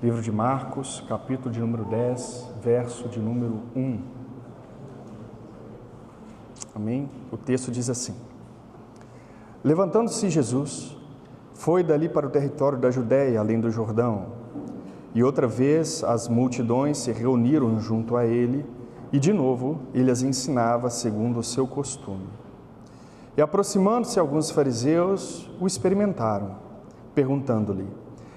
Livro de Marcos, capítulo de número 10, verso de número 1. Amém? O texto diz assim: Levantando-se Jesus, foi dali para o território da Judéia, além do Jordão. E outra vez as multidões se reuniram junto a ele, e de novo ele as ensinava segundo o seu costume. E aproximando-se alguns fariseus, o experimentaram, perguntando-lhe: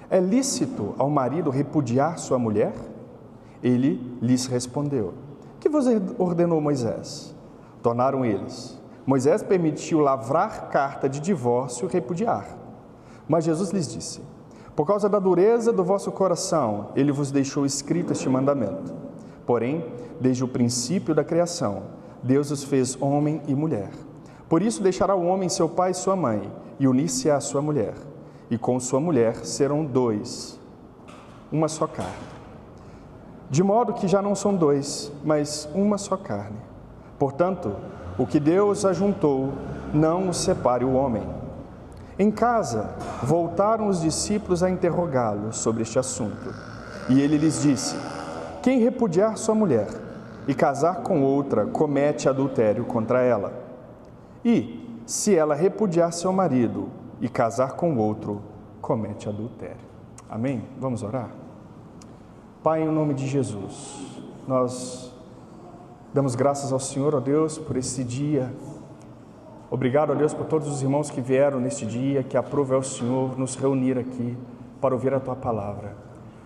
É lícito ao marido repudiar sua mulher? Ele lhes respondeu: Que vos ordenou Moisés? Tornaram eles: Moisés permitiu lavrar carta de divórcio e repudiar. Mas Jesus lhes disse: Por causa da dureza do vosso coração, ele vos deixou escrito este mandamento. Porém, desde o princípio da criação, Deus os fez homem e mulher. Por isso deixará o homem seu pai e sua mãe, e unir-se à sua mulher. E com sua mulher serão dois, uma só carne. De modo que já não são dois, mas uma só carne. Portanto, o que Deus ajuntou, não o separe o homem. Em casa, voltaram os discípulos a interrogá-lo sobre este assunto. E ele lhes disse: Quem repudiar sua mulher e casar com outra, comete adultério contra ela. E, se ela repudiar seu marido e casar com outro, comete adultério. Amém? Vamos orar? Pai, em nome de Jesus, nós damos graças ao Senhor, ó Deus, por esse dia. Obrigado, ó Deus, por todos os irmãos que vieram neste dia, que aprove ao Senhor nos reunir aqui para ouvir a Tua Palavra.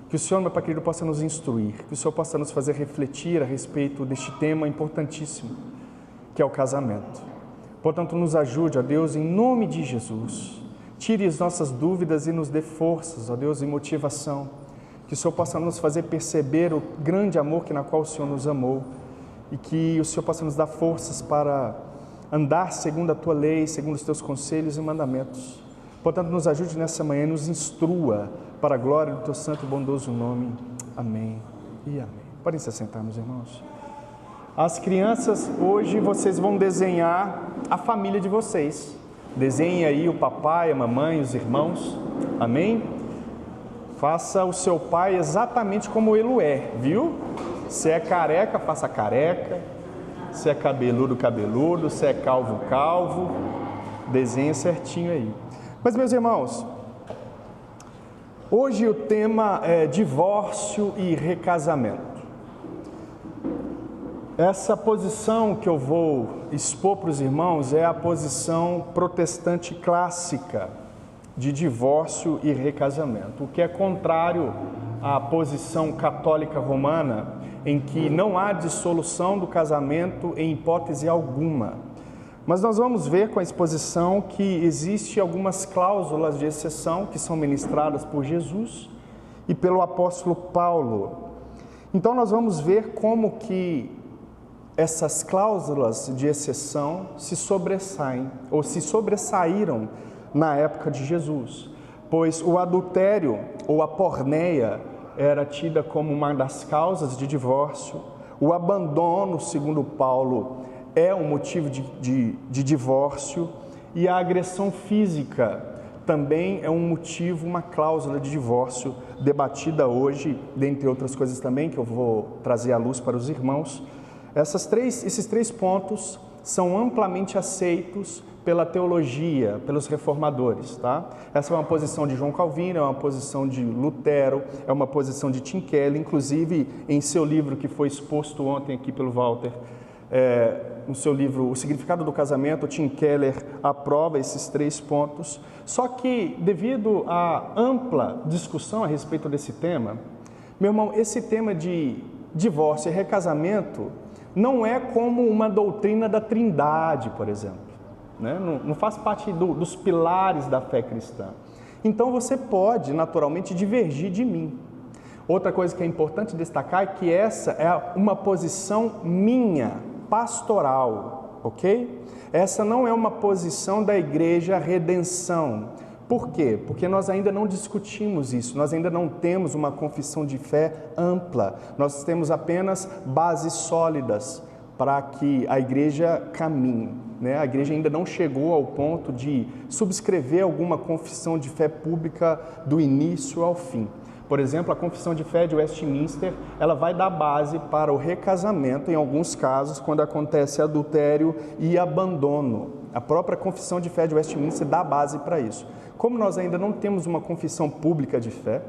Que o Senhor, meu Pai querido, possa nos instruir, que o Senhor possa nos fazer refletir a respeito deste tema importantíssimo, que é o casamento. Portanto, nos ajude, ó Deus, em nome de Jesus. Tire as nossas dúvidas e nos dê forças, ó Deus, e motivação. Que o Senhor possa nos fazer perceber o grande amor na qual o Senhor nos amou. E que o Senhor possa nos dar forças para andar segundo a Tua lei, segundo os Teus conselhos e mandamentos. Portanto, nos ajude nessa manhã, nos instrua para a glória do Teu santo e bondoso nome. Amém e amém. Podem se assentar, meus irmãos. As crianças, hoje vocês vão desenhar a família de vocês. Desenhe aí o papai, a mamãe, os irmãos. Amém? Faça o seu pai exatamente como ele é, viu? Se é careca, faça careca. Se é cabeludo, cabeludo. Se é calvo, calvo. Desenhe certinho aí. Mas, meus irmãos, hoje o tema é divórcio e recasamento. Essa posição que eu vou expor para os irmãos é a posição protestante clássica de divórcio e recasamento, o que é contrário à posição católica romana, em que não há dissolução do casamento em hipótese alguma. Mas nós vamos ver com a exposição que existe algumas cláusulas de exceção que são ministradas por Jesus e pelo apóstolo Paulo. Então nós vamos ver como que essas cláusulas de exceção se sobressaem, ou se sobressaíram na época de Jesus, pois o adultério ou a porneia era tida como uma das causas de divórcio, o abandono, segundo Paulo, é um motivo de divórcio, e a agressão física também é um motivo, uma cláusula de divórcio, debatida hoje, dentre outras coisas também, que eu vou trazer à luz para os irmãos. Esses três pontos são amplamente aceitos pela teologia, pelos reformadores, tá? Essa é uma posição de João Calvino, é uma posição de Lutero, é uma posição de Tim Keller, inclusive em seu livro que foi exposto ontem aqui pelo Walter, no seu livro O Significado do Casamento, Tim Keller aprova esses três pontos. Só que, devido à ampla discussão a respeito desse tema, meu irmão, esse tema de divórcio e recasamento não é como uma doutrina da Trindade, por exemplo, né? Não faz parte dos pilares da fé cristã. Então você pode naturalmente divergir de mim. Outra coisa que é importante destacar é que essa é uma posição minha, pastoral, ok? Essa não é uma posição da Igreja Redenção. Por quê? Porque nós ainda não discutimos isso, nós ainda não temos uma confissão de fé ampla, nós temos apenas bases sólidas para que a igreja caminhe, né? A igreja ainda não chegou ao ponto de subscrever alguma confissão de fé pública do início ao fim. Por exemplo, a Confissão de Fé de Westminster, ela vai dar base para o recasamento, em alguns casos, quando acontece adultério e abandono. A própria Confissão de Fé de Westminster dá base para isso. Como nós ainda não temos uma confissão pública de fé,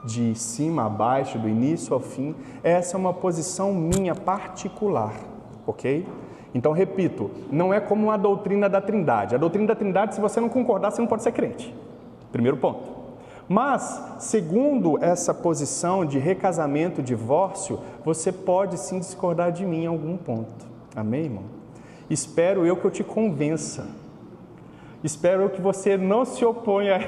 de cima a baixo, do início ao fim, essa é uma posição minha particular, ok? Então, repito, não é como a doutrina da Trindade. A doutrina da Trindade, se você não concordar, você não pode ser crente. Primeiro ponto. Mas, segundo essa posição de recasamento, divórcio, você pode sim discordar de mim em algum ponto. Amém, irmão? Espero eu que eu te convença. Espero eu que você não se oponha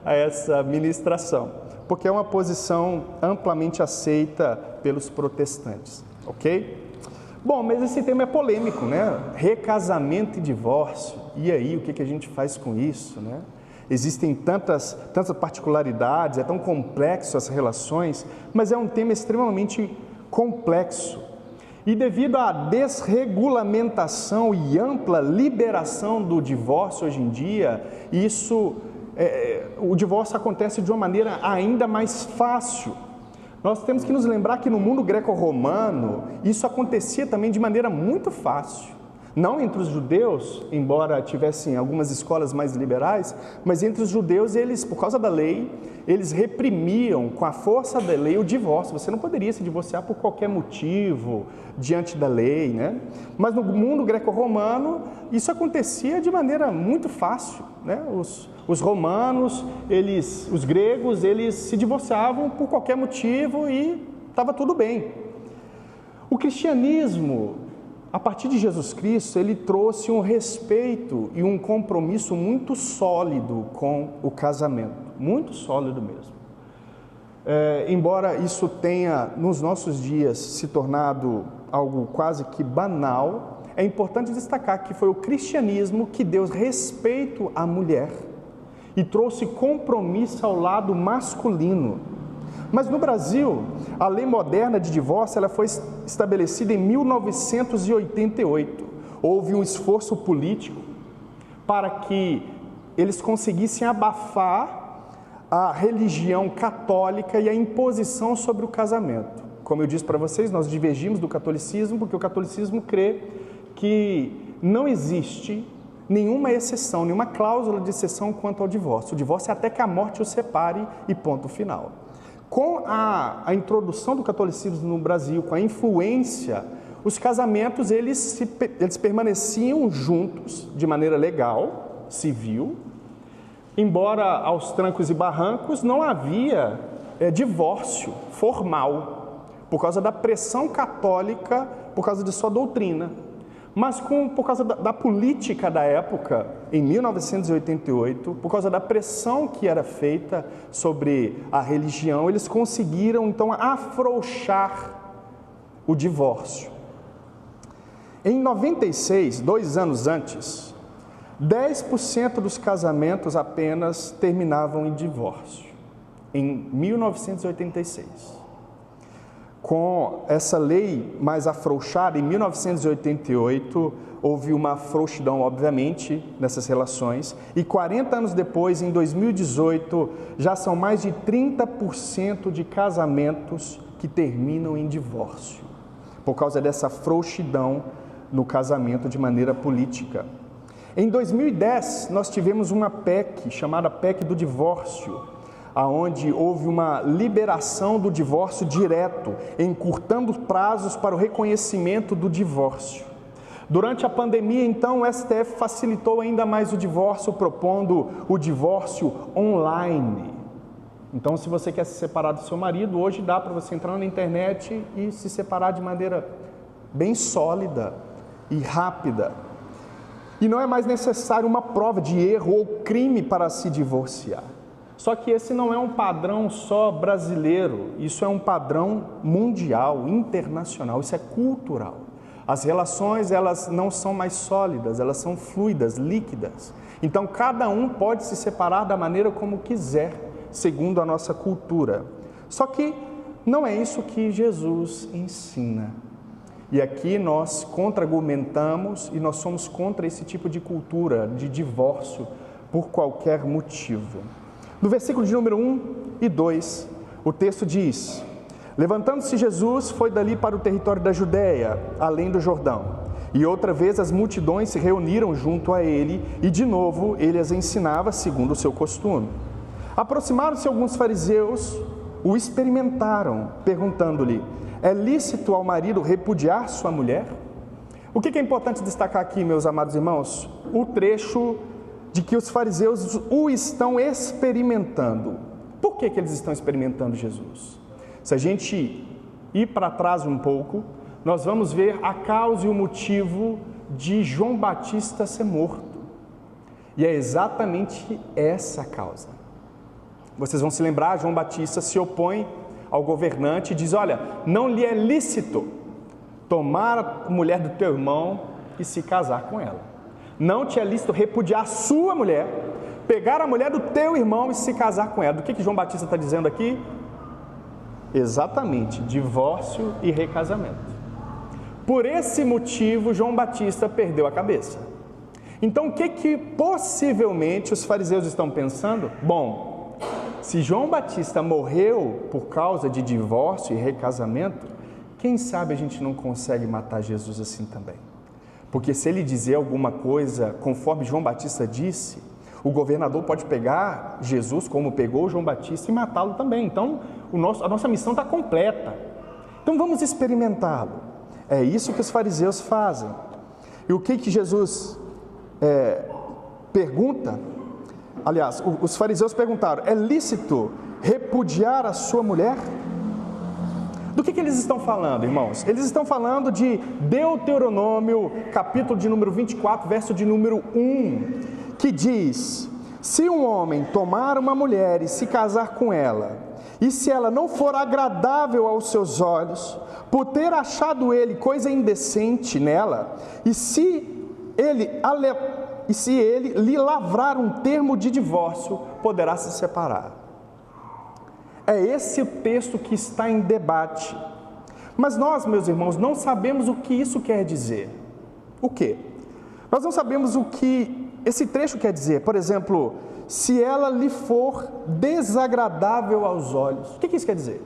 a essa ministração, porque é uma posição amplamente aceita pelos protestantes, ok? Bom, mas esse tema é polêmico, né? Recasamento e divórcio. E aí, o que a gente faz com isso, né? Existem tantas particularidades, é tão complexo as relações, mas é um tema extremamente complexo. E devido à desregulamentação e ampla liberação do divórcio hoje em dia, o divórcio acontece de uma maneira ainda mais fácil. Nós temos que nos lembrar que no mundo greco-romano, isso acontecia também de maneira muito fácil. Não entre os judeus, embora tivessem algumas escolas mais liberais, mas entre os judeus, eles, por causa da lei, eles reprimiam com a força da lei o divórcio. Você não poderia se divorciar por qualquer motivo diante da lei, né? Mas no mundo greco-romano, isso acontecia de maneira muito fácil, né? Os romanos, os gregos, eles se divorciavam por qualquer motivo e estava tudo bem. O cristianismo, a partir de Jesus Cristo, ele trouxe um respeito e um compromisso muito sólido com o casamento, muito sólido mesmo. Embora isso tenha, nos nossos dias, se tornado algo quase que banal, é importante destacar que foi o cristianismo que deu respeito à mulher e trouxe compromisso ao lado masculino. Mas no Brasil, a lei moderna de divórcio ela foi estabelecida em 1988. Houve um esforço político para que eles conseguissem abafar a religião católica e a imposição sobre o casamento. Como eu disse para vocês, nós divergimos do catolicismo porque o catolicismo crê que não existe nenhuma exceção, nenhuma cláusula de exceção quanto ao divórcio. O divórcio é até que a morte o separe e ponto final. Com a introdução do catolicismo no Brasil, com a influência, os casamentos eles permaneciam juntos de maneira legal, civil, embora aos trancos e barrancos não havia divórcio formal, por causa da pressão católica, por causa de sua doutrina. Mas por causa da política da época, em 1988, por causa da pressão que era feita sobre a religião, eles conseguiram então afrouxar o divórcio. Em 96, 2 anos antes, 10% dos casamentos apenas terminavam em divórcio, em 1986. Com essa lei mais afrouxada, em 1988, houve uma frouxidão, obviamente, nessas relações, e 40 anos depois, em 2018, já são mais de 30% de casamentos que terminam em divórcio, por causa dessa frouxidão no casamento de maneira política. Em 2010, nós tivemos uma PEC, chamada PEC do divórcio, aonde houve uma liberação do divórcio direto, encurtando prazos para o reconhecimento do divórcio. Durante a pandemia, então, o STF facilitou ainda mais o divórcio, propondo o divórcio online. Então, se você quer se separar do seu marido, hoje dá para você entrar na internet e se separar de maneira bem sólida e rápida. E não é mais necessário uma prova de erro ou crime para se divorciar. Só que esse não é um padrão só brasileiro, isso é um padrão mundial, internacional, isso é cultural. As relações, elas não são mais sólidas, elas são fluidas, líquidas. Então, cada um pode se separar da maneira como quiser, segundo a nossa cultura. Só que não é isso que Jesus ensina. E aqui nós contra-argumentamos e nós somos contra esse tipo de cultura de divórcio por qualquer motivo. No versículo de número 1 e 2, O texto diz: levantando-se Jesus, foi dali para o território da Judéia, além do Jordão. E outra vez as multidões se reuniram junto a ele, e de novo ele as ensinava segundo o seu costume. Aproximaram-se alguns fariseus, o experimentaram, perguntando-lhe: é lícito ao marido repudiar sua mulher? O que é importante destacar aqui, meus amados irmãos? O trecho de que os fariseus o estão experimentando. Por que eles estão experimentando Jesus? Se a gente ir para trás um pouco, nós vamos ver a causa e o motivo de João Batista ser morto. E é exatamente essa a causa. Vocês vão se lembrar, João Batista se opõe ao governante e diz: olha, não lhe é lícito tomar a mulher do teu irmão e se casar com ela. Não te é lícito repudiar sua mulher, pegar a mulher do teu irmão e se casar com ela. Do que João Batista está dizendo aqui? Exatamente, divórcio e recasamento. Por esse motivo, João Batista perdeu a cabeça. Então, o que possivelmente os fariseus estão pensando? Bom, se João Batista morreu por causa de divórcio e recasamento, quem sabe a gente não consegue matar Jesus assim também? Porque se ele dizer alguma coisa conforme João Batista disse, o governador pode pegar Jesus como pegou João Batista e matá-lo também. Então, a nossa missão está completa. Então, vamos experimentá-lo. É isso que os fariseus fazem. E o que Jesus pergunta? Aliás, os fariseus perguntaram: é lícito repudiar a sua mulher? Do que eles estão falando, irmãos? Eles estão falando de Deuteronômio, capítulo de número 24, verso de número 1, que diz: se um homem tomar uma mulher e se casar com ela, e se ela não for agradável aos seus olhos, por ter achado ele coisa indecente nela, e se ele lhe lavrar um termo de divórcio, poderá se separar. É esse o texto que está em debate. Mas nós, meus irmãos, não sabemos o que isso quer dizer. O quê? Nós não sabemos o que esse trecho quer dizer. Por exemplo, se ela lhe for desagradável aos olhos. O que isso quer dizer?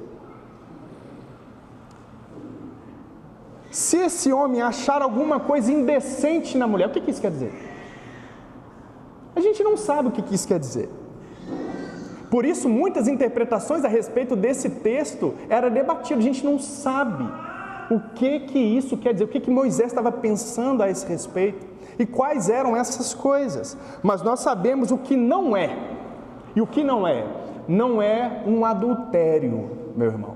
Se esse homem achar alguma coisa indecente na mulher, o que isso quer dizer? A gente não sabe o que isso quer dizer. Por isso, muitas interpretações a respeito desse texto eram debatidas. A gente não sabe o que isso quer dizer, o que Moisés estava pensando a esse respeito e quais eram essas coisas. Mas nós sabemos o que não é. E o que não é? Não é um adultério, meu irmão.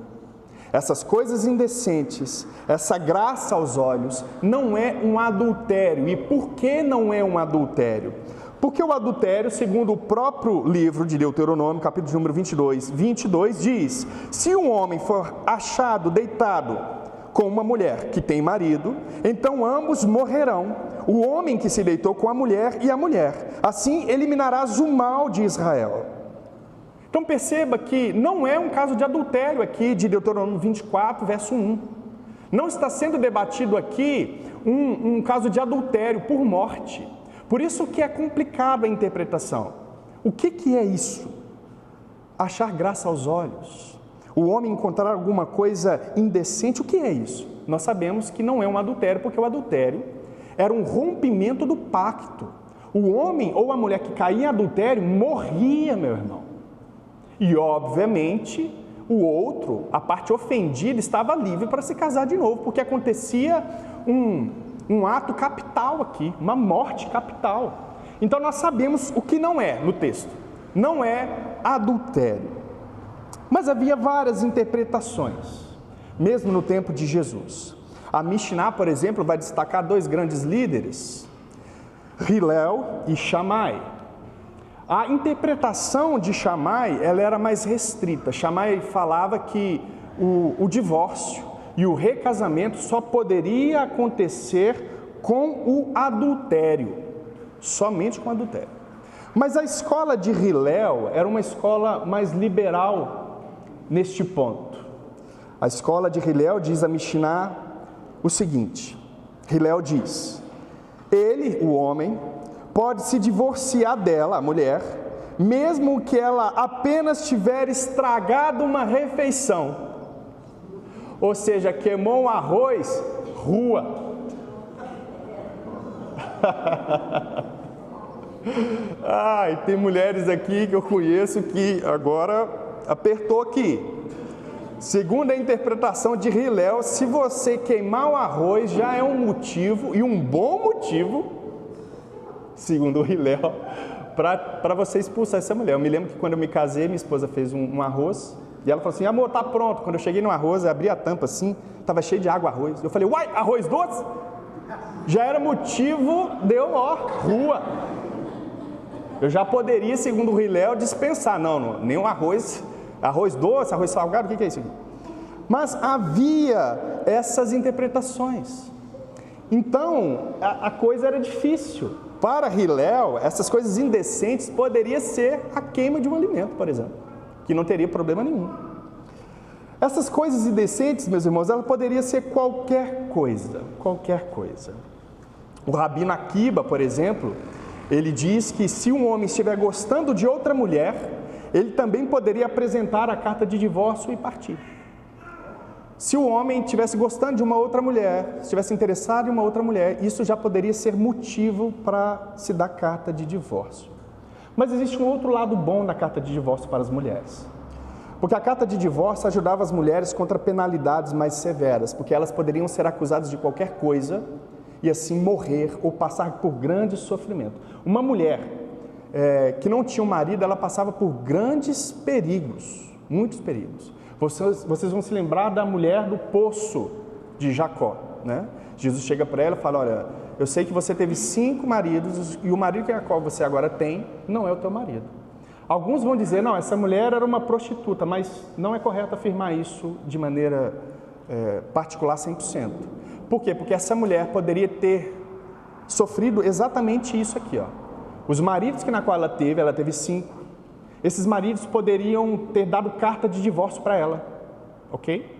Essas coisas indecentes, essa graça aos olhos, não é um adultério. E por que não é um adultério? Porque o adultério, segundo o próprio livro de Deuteronômio, capítulo de número 22, diz: se um homem for achado deitado com uma mulher que tem marido, então ambos morrerão, o homem que se deitou com a mulher e a mulher. Assim eliminarás o mal de Israel. Então perceba que não é um caso de adultério aqui de Deuteronômio 24, verso 1. Não está sendo debatido aqui um caso de adultério por morte. Por isso que é complicada a interpretação. O que é isso? Achar graça aos olhos. O homem encontrar alguma coisa indecente, o que é isso? Nós sabemos que não é um adultério, porque o adultério era um rompimento do pacto. O homem ou a mulher que caía em adultério morria, meu irmão. E, obviamente, o outro, a parte ofendida, estava livre para se casar de novo, porque acontecia um ato capital aqui, uma morte capital. Então, nós sabemos o que não é no texto. Não é adultério. Mas havia várias interpretações, mesmo no tempo de Jesus. A Mishnah, por exemplo, vai destacar dois grandes líderes, Hillel e Shammai. A interpretação de Shammai, ela era mais restrita. Shammai falava que o divórcio e o recasamento só poderia acontecer com o adultério, somente com o adultério. Mas a escola de Hillel era uma escola mais liberal neste ponto. A escola de Hillel diz a Mishnah o seguinte: Hillel diz: ele, o homem, pode se divorciar dela, a mulher, mesmo que ela apenas tiver estragado uma refeição. Ou seja, queimou um arroz, rua. E tem mulheres aqui que eu conheço que agora apertou aqui. Segundo a interpretação de Hillel, se você queimar o arroz, já é um motivo, e um bom motivo, segundo o Hillel, para você expulsar essa mulher. Eu me lembro que quando eu me casei, minha esposa fez um arroz, e ela falou assim: amor, tá pronto. Quando eu cheguei no arroz, eu abri a tampa assim, estava cheio de água arroz. Eu falei: uai, arroz doce? Já era motivo de eu, rua. Eu já poderia, segundo o Hillel, dispensar. Não, nenhum arroz doce, arroz salgado, o que é isso aqui? Mas havia essas interpretações. Então, a coisa era difícil. Para Hillel, essas coisas indecentes poderia ser a queima de um alimento, por exemplo, que não teria problema nenhum. Essas coisas indecentes, meus irmãos, ela poderia ser qualquer coisa. O Rabino Akiba, por exemplo, ele diz que se um homem estiver gostando de outra mulher, ele também poderia apresentar a carta de divórcio e partir. Se o homem estivesse gostando de uma outra mulher, estivesse interessado em uma outra mulher, isso já poderia ser motivo para se dar carta de divórcio. Mas existe um outro lado bom da carta de divórcio para as mulheres. Porque a carta de divórcio ajudava as mulheres contra penalidades mais severas, porque elas poderiam ser acusadas de qualquer coisa e assim morrer ou passar por grande sofrimento. Uma mulher que não tinha um marido, ela passava por grandes perigos, muitos perigos. Vocês vão se lembrar da mulher do poço de Jacó, né? Jesus chega para ela e fala: olha, eu sei que você teve 5 maridos e o marido que você agora tem não é o teu marido. Alguns vão dizer: não, essa mulher era uma prostituta, mas não é correto afirmar isso de maneira particular 100%. Por quê? Porque essa mulher poderia ter sofrido exatamente isso aqui, Os maridos que na qual ela teve 5. Esses maridos poderiam ter dado carta de divórcio para ela, ok?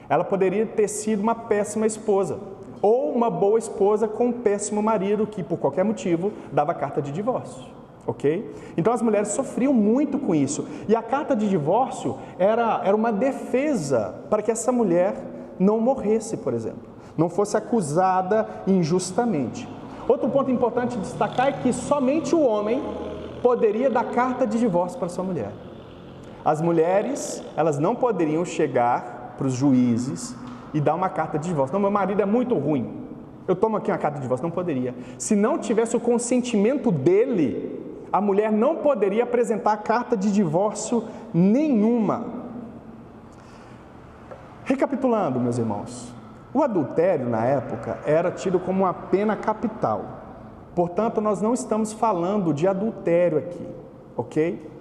Ela poderia ter sido uma péssima esposa, ou uma boa esposa com um péssimo marido que, por qualquer motivo, dava carta de divórcio, ok? Então as mulheres sofriam muito com isso, e a carta de divórcio era uma defesa para que essa mulher não morresse, por exemplo, não fosse acusada injustamente. Outro ponto importante de destacar é que somente o homem poderia dar carta de divórcio para sua mulher. As mulheres, elas não poderiam chegar para os juízes e dar uma carta de divórcio. Não, meu marido é muito ruim, eu tomo aqui uma carta de divórcio. Não poderia. Se não tivesse o consentimento dele, a mulher não poderia apresentar carta de divórcio nenhuma. Recapitulando, meus irmãos, o adultério na época era tido como uma pena capital. Portanto, nós não estamos falando de adultério aqui, ok?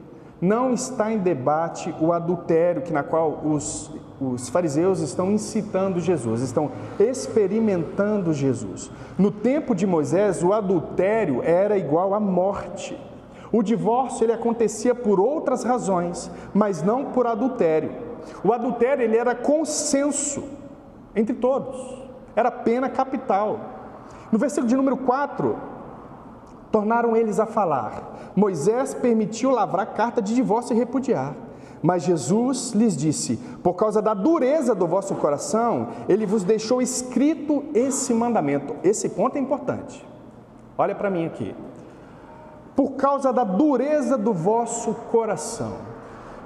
Não está em debate o adultério na qual os fariseus estão incitando Jesus, estão experimentando Jesus. No tempo de Moisés, o adultério era igual à morte. O divórcio ele acontecia por outras razões, mas não por adultério. O adultério ele era consenso entre todos, era pena capital. No versículo de número 4, tornaram eles a falar: Moisés permitiu lavrar carta de divórcio e repudiar. Mas Jesus lhes disse: por causa da dureza do vosso coração, ele vos deixou escrito esse mandamento. Esse ponto é importante. Olha para mim aqui. Por causa da dureza do vosso coração.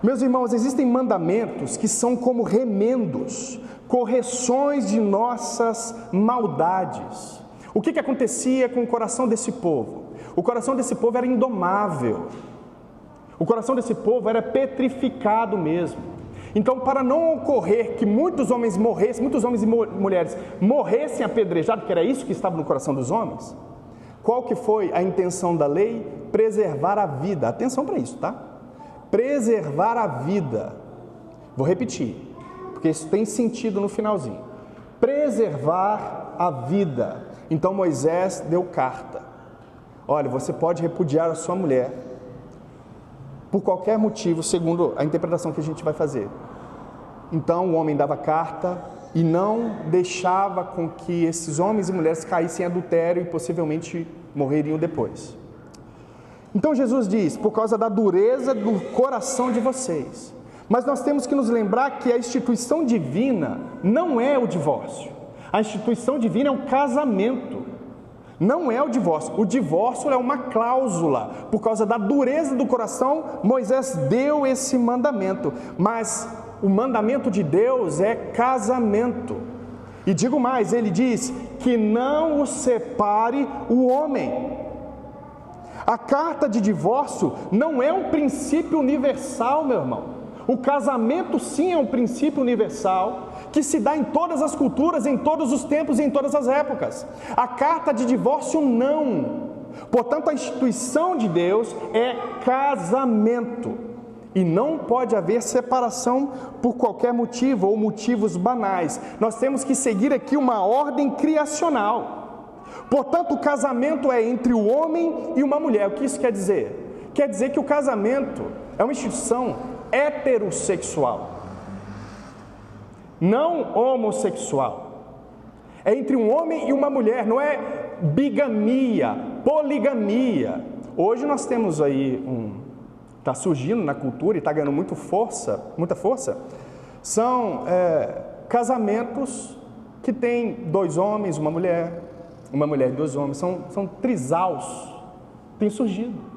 Meus irmãos, existem mandamentos que são como remendos, correções de nossas maldades. O que acontecia com o coração desse povo? O coração desse povo era indomável. O coração desse povo era petrificado mesmo. Então, para não ocorrer que muitos homens morressem, muitos homens e mulheres morressem apedrejados, que era isso que estava no coração dos homens, qual que foi a intenção da lei? Preservar a vida. Atenção para isso, tá? Preservar a vida. Vou repetir, porque isso tem sentido no finalzinho. Preservar a vida. Então Moisés deu carta. Olha, você pode repudiar a sua mulher por qualquer motivo, segundo a interpretação que a gente vai fazer. Então o homem dava carta e não deixava com que esses homens e mulheres caíssem em adultério e possivelmente morreriam depois. Então Jesus diz, por causa da dureza do coração de vocês. Mas nós temos que nos lembrar que a instituição divina não é o divórcio. A instituição divina é o casamento, não é o divórcio. O divórcio é uma cláusula. Por causa da dureza do coração, Moisés deu esse mandamento. Mas o mandamento de Deus é casamento. E digo mais, ele diz que não o separe o homem. A carta de divórcio não é um princípio universal, meu irmão. O casamento sim é um princípio universal que se dá em todas as culturas, em todos os tempos e em todas as épocas. A carta de divórcio não. Portanto, a instituição de Deus é casamento. E não pode haver separação por qualquer motivo ou motivos banais. Nós temos que seguir aqui uma ordem criacional. Portanto, o casamento é entre o homem e uma mulher. O que isso quer dizer? Quer dizer que o casamento é uma instituição heterossexual, não homossexual. É entre um homem e uma mulher, não é bigamia, poligamia. Hoje nós temos aí está surgindo na cultura e está ganhando muita força, são casamentos que tem 2 homens, uma mulher e 2 homens, são trisaus, tem surgido.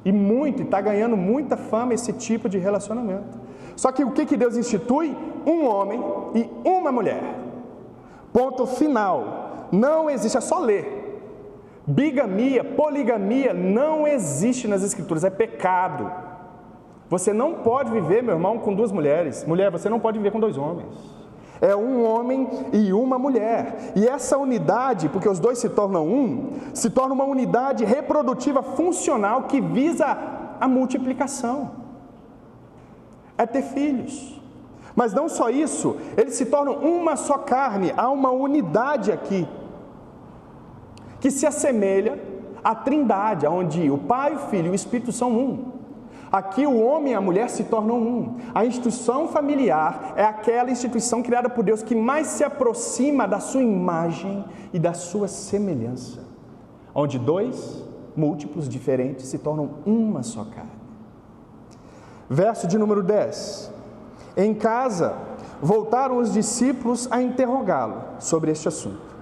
E está ganhando muita fama esse tipo de relacionamento. Só que o que Deus institui? Um homem e uma mulher. Ponto final. Não existe, é só ler. Bigamia, poligamia não existe nas Escrituras, é pecado. Você não pode viver, meu irmão, com 2 mulheres. Mulher, você não pode viver com 2 homens. É um homem e uma mulher. E essa unidade, porque os 2 se tornam se torna uma unidade reprodutiva funcional que visa a multiplicação. É ter filhos. Mas não só isso, eles se tornam uma só carne. Há uma unidade aqui que se assemelha à Trindade, onde o Pai, o Filho e o Espírito são um. Aqui o homem e a mulher se tornam um. A instituição familiar é aquela instituição criada por Deus que mais se aproxima da sua imagem e da sua semelhança. Onde 2 múltiplos diferentes se tornam uma só carne. Verso de número 10. Em casa, voltaram os discípulos a interrogá-lo sobre este assunto.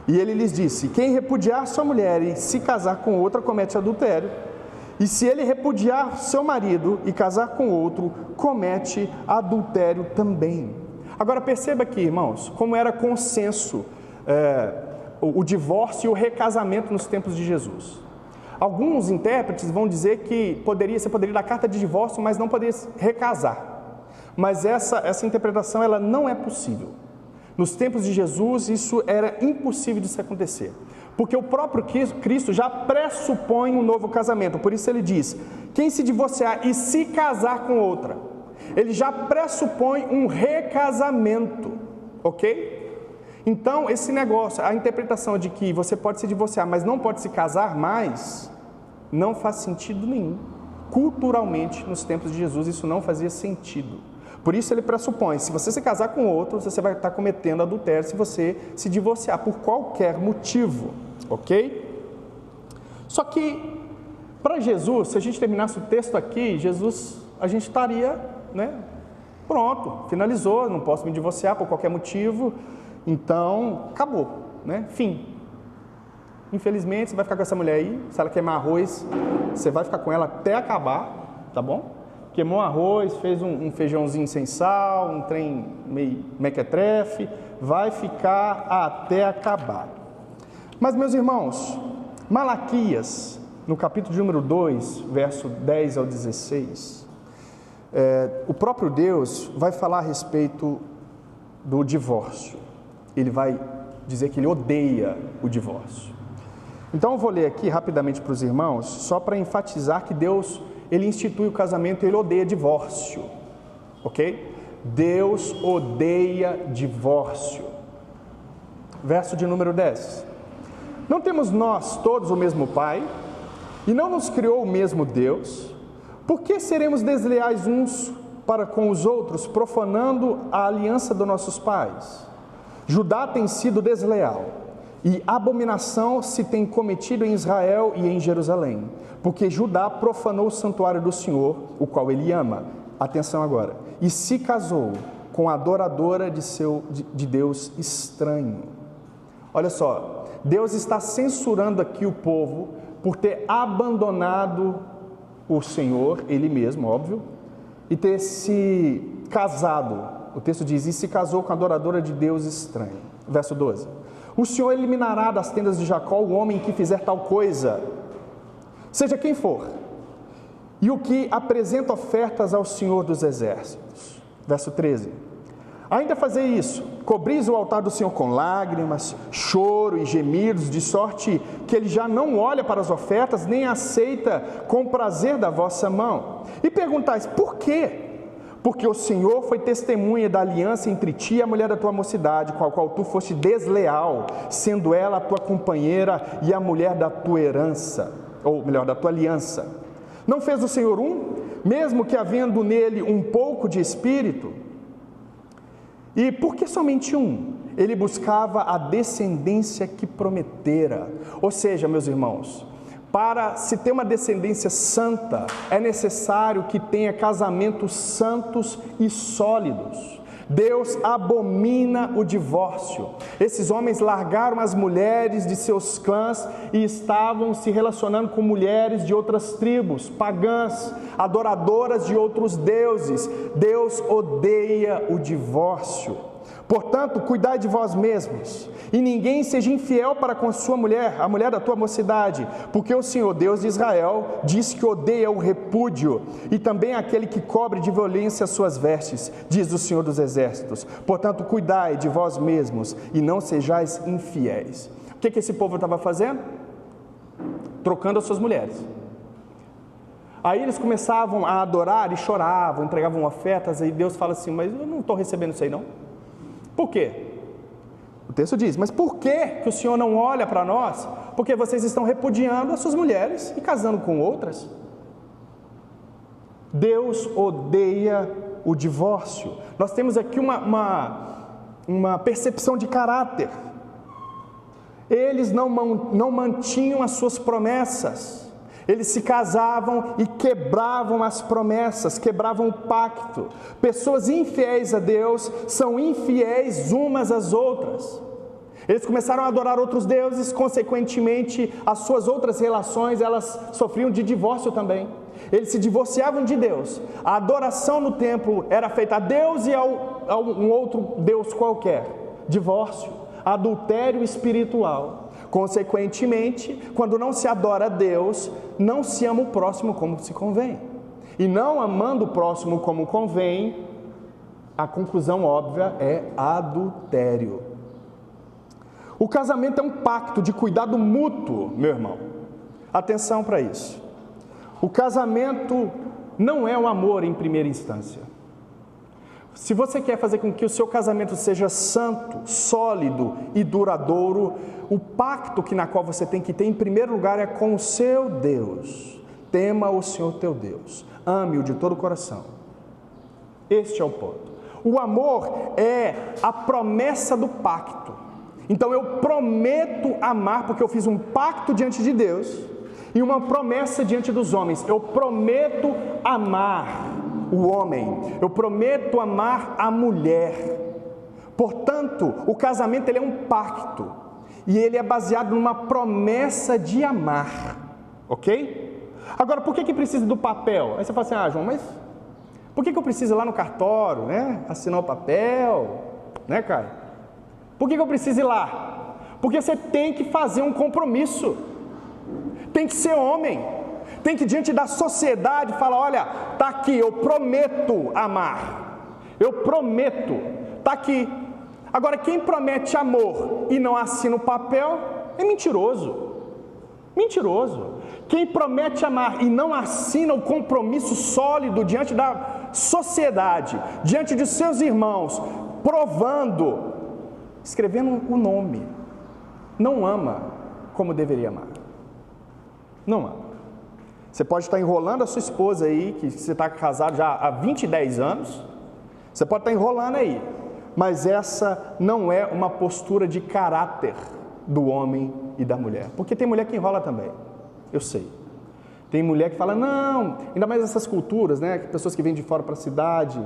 E ele lhes disse: quem repudiar sua mulher e se casar com outra comete adultério. E se ele repudiar seu marido e casar com outro, comete adultério também. Agora perceba aqui, irmãos, como era consenso o divórcio e o recasamento nos tempos de Jesus. Alguns intérpretes vão dizer que você poderia dar carta de divórcio, mas não poderia recasar. Mas essa interpretação ela não é possível. Nos tempos de Jesus isso era impossível de se acontecer. Porque o próprio Cristo já pressupõe um novo casamento. Por isso ele diz, quem se divorciar e se casar com outra, ele já pressupõe um recasamento, ok? Então esse negócio, a interpretação de que você pode se divorciar, mas não pode se casar mais, não faz sentido nenhum. Culturalmente, nos tempos de Jesus, isso não fazia sentido. Por isso ele pressupõe, se você se casar com outro, você vai estar cometendo adultério se você se divorciar por qualquer motivo, ok? Só que, para Jesus, se a gente terminasse o texto aqui, a gente estaria, pronto, finalizou, não posso me divorciar por qualquer motivo, então, acabou, fim. Infelizmente, você vai ficar com essa mulher aí, se ela queimar arroz, você vai ficar com ela até acabar, tá bom? Queimou arroz, fez um feijãozinho sem sal, um trem meio mequetrefe, vai ficar até acabar. Mas, meus irmãos, Malaquias, no capítulo de número 2, verso 10 ao 16, o próprio Deus vai falar a respeito do divórcio. Ele vai dizer que ele odeia o divórcio. Então eu vou ler aqui rapidamente para os irmãos, só para enfatizar que Deus, ele institui o casamento e ele odeia divórcio, ok? Deus odeia divórcio. Verso de número 10. Não temos nós todos o mesmo Pai? E não nos criou o mesmo Deus? Por que seremos desleais uns para com os outros, profanando a aliança dos nossos pais? Judá tem sido desleal, e abominação se tem cometido em Israel e em Jerusalém, porque Judá profanou o santuário do Senhor, o qual ele ama. Atenção agora. E se casou com a adoradora de Deus estranho. Olha só, Deus está censurando aqui o povo por ter abandonado o Senhor, ele mesmo, óbvio, e ter se casado. O texto diz, e se casou com a adoradora de Deus estranho. Verso 12. O Senhor eliminará das tendas de Jacó o homem que fizer tal coisa, seja quem for, e o que apresenta ofertas ao Senhor dos exércitos. Verso 13. Ainda fazer isso, cobris o altar do Senhor com lágrimas, choro e gemidos, de sorte que ele já não olha para as ofertas, nem aceita com o prazer da vossa mão. E perguntais, por quê? Porque o Senhor foi testemunha da aliança entre ti e a mulher da tua mocidade, com a qual tu foste desleal, sendo ela a tua companheira e a mulher da tua herança, ou melhor, da tua aliança. Não fez o Senhor mesmo que havendo nele um pouco de espírito? E por que somente um? Ele buscava a descendência que prometera. Ou seja, meus irmãos, para se ter uma descendência santa, é necessário que tenha casamentos santos e sólidos. Deus abomina o divórcio. Esses homens largaram as mulheres de seus clãs e estavam se relacionando com mulheres de outras tribos, pagãs, adoradoras de outros deuses. Deus odeia o divórcio. Portanto, cuidai de vós mesmos, e ninguém seja infiel para com sua mulher, a mulher da tua mocidade, porque o Senhor, Deus de Israel, diz que odeia o repúdio, e também aquele que cobre de violência as suas vestes, diz o Senhor dos exércitos. Portanto, cuidai de vós mesmos, e não sejais infiéis. O que esse povo estava fazendo? Trocando as suas mulheres. Aí eles começavam a adorar e choravam, entregavam ofertas, e Deus fala assim, mas eu não estou recebendo isso aí não. Por quê? O texto diz, mas por que o Senhor não olha para nós? Porque vocês estão repudiando as suas mulheres e casando com outras. Deus odeia o divórcio. Nós temos aqui uma percepção de caráter. Eles não mantinham as suas promessas. Eles se casavam e quebravam as promessas, quebravam o pacto. Pessoas infiéis a Deus são infiéis umas às outras. Eles começaram a adorar outros deuses, consequentemente, as suas outras relações, elas sofriam de divórcio também. Eles se divorciavam de Deus. A adoração no templo era feita a Deus e a um outro Deus qualquer. Divórcio, adultério espiritual. Consequentemente, quando não se adora a Deus, não se ama o próximo como se convém. E não amando o próximo como convém, a conclusão óbvia é adultério. O casamento é um pacto de cuidado mútuo, meu irmão. Atenção para isso. O casamento não é o amor em primeira instância. Se você quer fazer com que o seu casamento seja santo, sólido e duradouro, o pacto na qual você tem que ter em primeiro lugar é com o seu Deus. Tema o Senhor teu Deus, ame-o de todo o coração. Este é o ponto. O amor é a promessa do pacto. Então eu prometo amar, porque eu fiz um pacto diante de Deus e uma promessa diante dos homens. Eu prometo amar o homem, eu prometo amar a mulher. Portanto, o casamento ele é um pacto e ele é baseado numa promessa de amar, ok? Agora, por que precisa do papel? Aí você fala assim, João, mas por que eu preciso ir lá no cartório, né? Assinar o papel, né, cara? Por que eu preciso ir lá? Porque você tem que fazer um compromisso, tem que ser homem. Tem que diante da sociedade falar, olha, está aqui, eu prometo amar, eu prometo, está aqui. Agora, quem promete amor e não assina o papel, é mentiroso, mentiroso. Quem promete amar e não assina o compromisso sólido diante da sociedade, diante de seus irmãos, provando, escrevendo o nome, não ama como deveria amar, não ama. Você pode estar enrolando a sua esposa aí, que você está casado já há 10 anos, você pode estar enrolando aí, mas essa não é uma postura de caráter, do homem e da mulher. Porque tem mulher que enrola também, eu sei. Tem mulher que fala, não, ainda mais essas culturas, né? Pessoas que vêm de fora para a cidade,